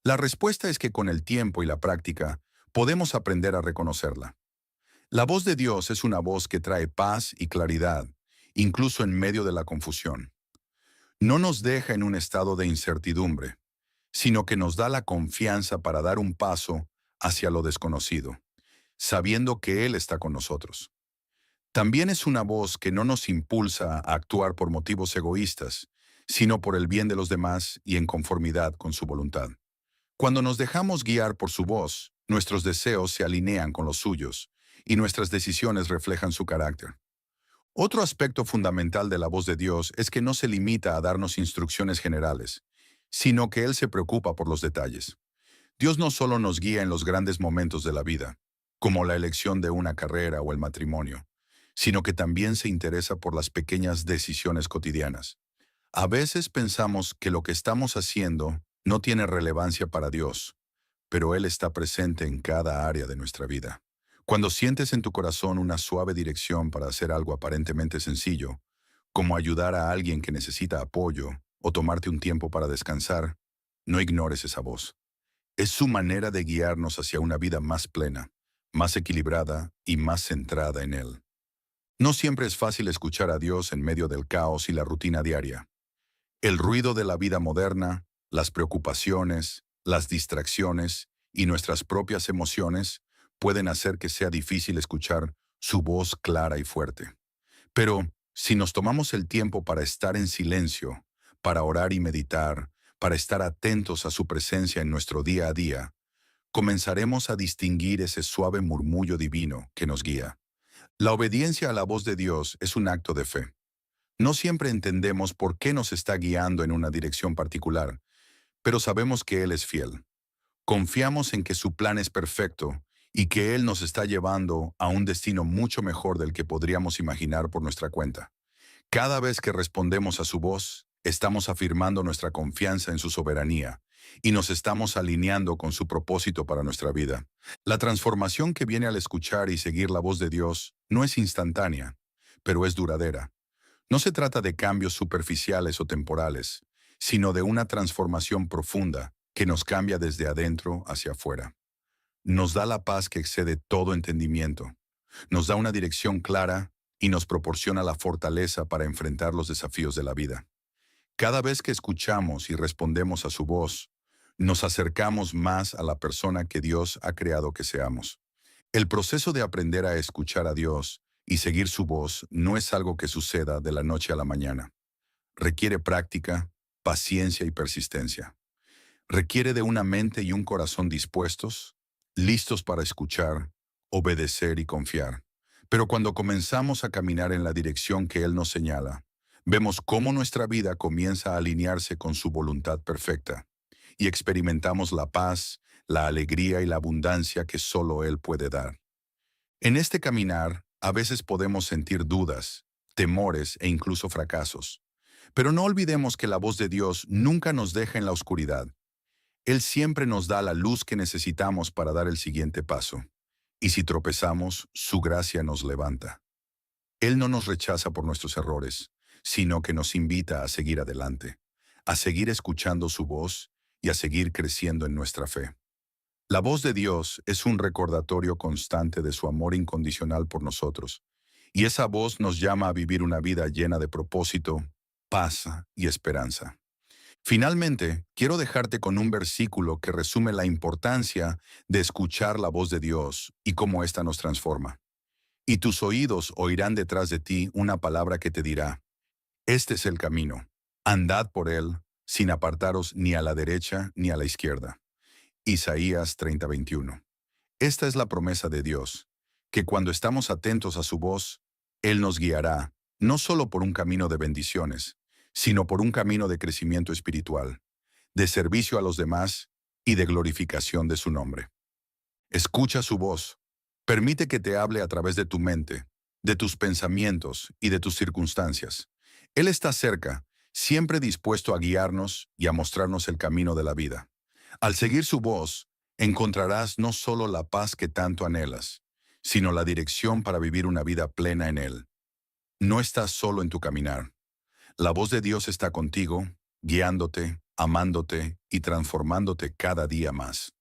La respuesta es que con el tiempo y la práctica podemos aprender a reconocerla. La voz de Dios es una voz que trae paz y claridad, incluso en medio de la confusión. No nos deja en un estado de incertidumbre, sino que nos da la confianza para dar un paso hacia lo desconocido, sabiendo que Él está con nosotros. También es una voz que no nos impulsa a actuar por motivos egoístas, sino por el bien de los demás y en conformidad con su voluntad. Cuando nos dejamos guiar por su voz, nuestros deseos se alinean con los suyos y nuestras decisiones reflejan su carácter. Otro aspecto fundamental de la voz de Dios es que no se limita a darnos instrucciones generales, sino que Él se preocupa por los detalles. Dios no solo nos guía en los grandes momentos de la vida, como la elección de una carrera o el matrimonio, sino que también se interesa por las pequeñas decisiones cotidianas. A veces pensamos que lo que estamos haciendo no tiene relevancia para Dios, pero Él está presente en cada área de nuestra vida. Cuando sientes en tu corazón una suave dirección para hacer algo aparentemente sencillo, como ayudar a alguien que necesita apoyo o tomarte un tiempo para descansar, no ignores esa voz. Es su manera de guiarnos hacia una vida más plena, más equilibrada y más centrada en Él. No siempre es fácil escuchar a Dios en medio del caos y la rutina diaria. El ruido de la vida moderna, las preocupaciones, las distracciones y nuestras propias emociones pueden hacer que sea difícil escuchar su voz clara y fuerte. Pero si nos tomamos el tiempo para estar en silencio, para orar y meditar, para estar atentos a su presencia en nuestro día a día, comenzaremos a distinguir ese suave murmullo divino que nos guía. La obediencia a la voz de Dios es un acto de fe. No siempre entendemos por qué nos está guiando en una dirección particular, pero sabemos que Él es fiel. Confiamos en que su plan es perfecto y que Él nos está llevando a un destino mucho mejor del que podríamos imaginar por nuestra cuenta. Cada vez que respondemos a su voz, estamos afirmando nuestra confianza en su soberanía y nos estamos alineando con su propósito para nuestra vida. La transformación que viene al escuchar y seguir la voz de Dios no es instantánea, pero es duradera. No se trata de cambios superficiales o temporales, sino de una transformación profunda que nos cambia desde adentro hacia afuera. Nos da la paz que excede todo entendimiento, nos da una dirección clara y nos proporciona la fortaleza para enfrentar los desafíos de la vida. Cada vez que escuchamos y respondemos a su voz, nos acercamos más a la persona que Dios ha creado que seamos. El proceso de aprender a escuchar a Dios y seguir su voz no es algo que suceda de la noche a la mañana. Requiere práctica, paciencia y persistencia. Requiere de una mente y un corazón dispuestos, listos para escuchar, obedecer y confiar. Pero cuando comenzamos a caminar en la dirección que Él nos señala, vemos cómo nuestra vida comienza a alinearse con su voluntad perfecta y experimentamos la paz, la alegría y la abundancia que solo Él puede dar. En este caminar, a veces podemos sentir dudas, temores e incluso fracasos. Pero no olvidemos que la voz de Dios nunca nos deja en la oscuridad. Él siempre nos da la luz que necesitamos para dar el siguiente paso. Y si tropezamos, su gracia nos levanta. Él no nos rechaza por nuestros errores, sino que nos invita a seguir adelante, a seguir escuchando su voz y a seguir creciendo en nuestra fe. La voz de Dios es un recordatorio constante de su amor incondicional por nosotros, y esa voz nos llama a vivir una vida llena de propósito, paz y esperanza. Finalmente, quiero dejarte con un versículo que resume la importancia de escuchar la voz de Dios y cómo ésta nos transforma. Y tus oídos oirán detrás de ti una palabra que te dirá: este es el camino, andad por él, sin apartaros ni a la derecha ni a la izquierda. Isaías 30:21. Esta es la promesa de Dios, que cuando estamos atentos a su voz, Él nos guiará, no solo por un camino de bendiciones, sino por un camino de crecimiento espiritual, de servicio a los demás y de glorificación de su nombre. Escucha su voz. Permite que te hable a través de tu mente, de tus pensamientos y de tus circunstancias. Él está cerca, siempre dispuesto a guiarnos y a mostrarnos el camino de la vida. Al seguir su voz, encontrarás no solo la paz que tanto anhelas, sino la dirección para vivir una vida plena en Él. No estás solo en tu caminar. La voz de Dios está contigo, guiándote, amándote y transformándote cada día más.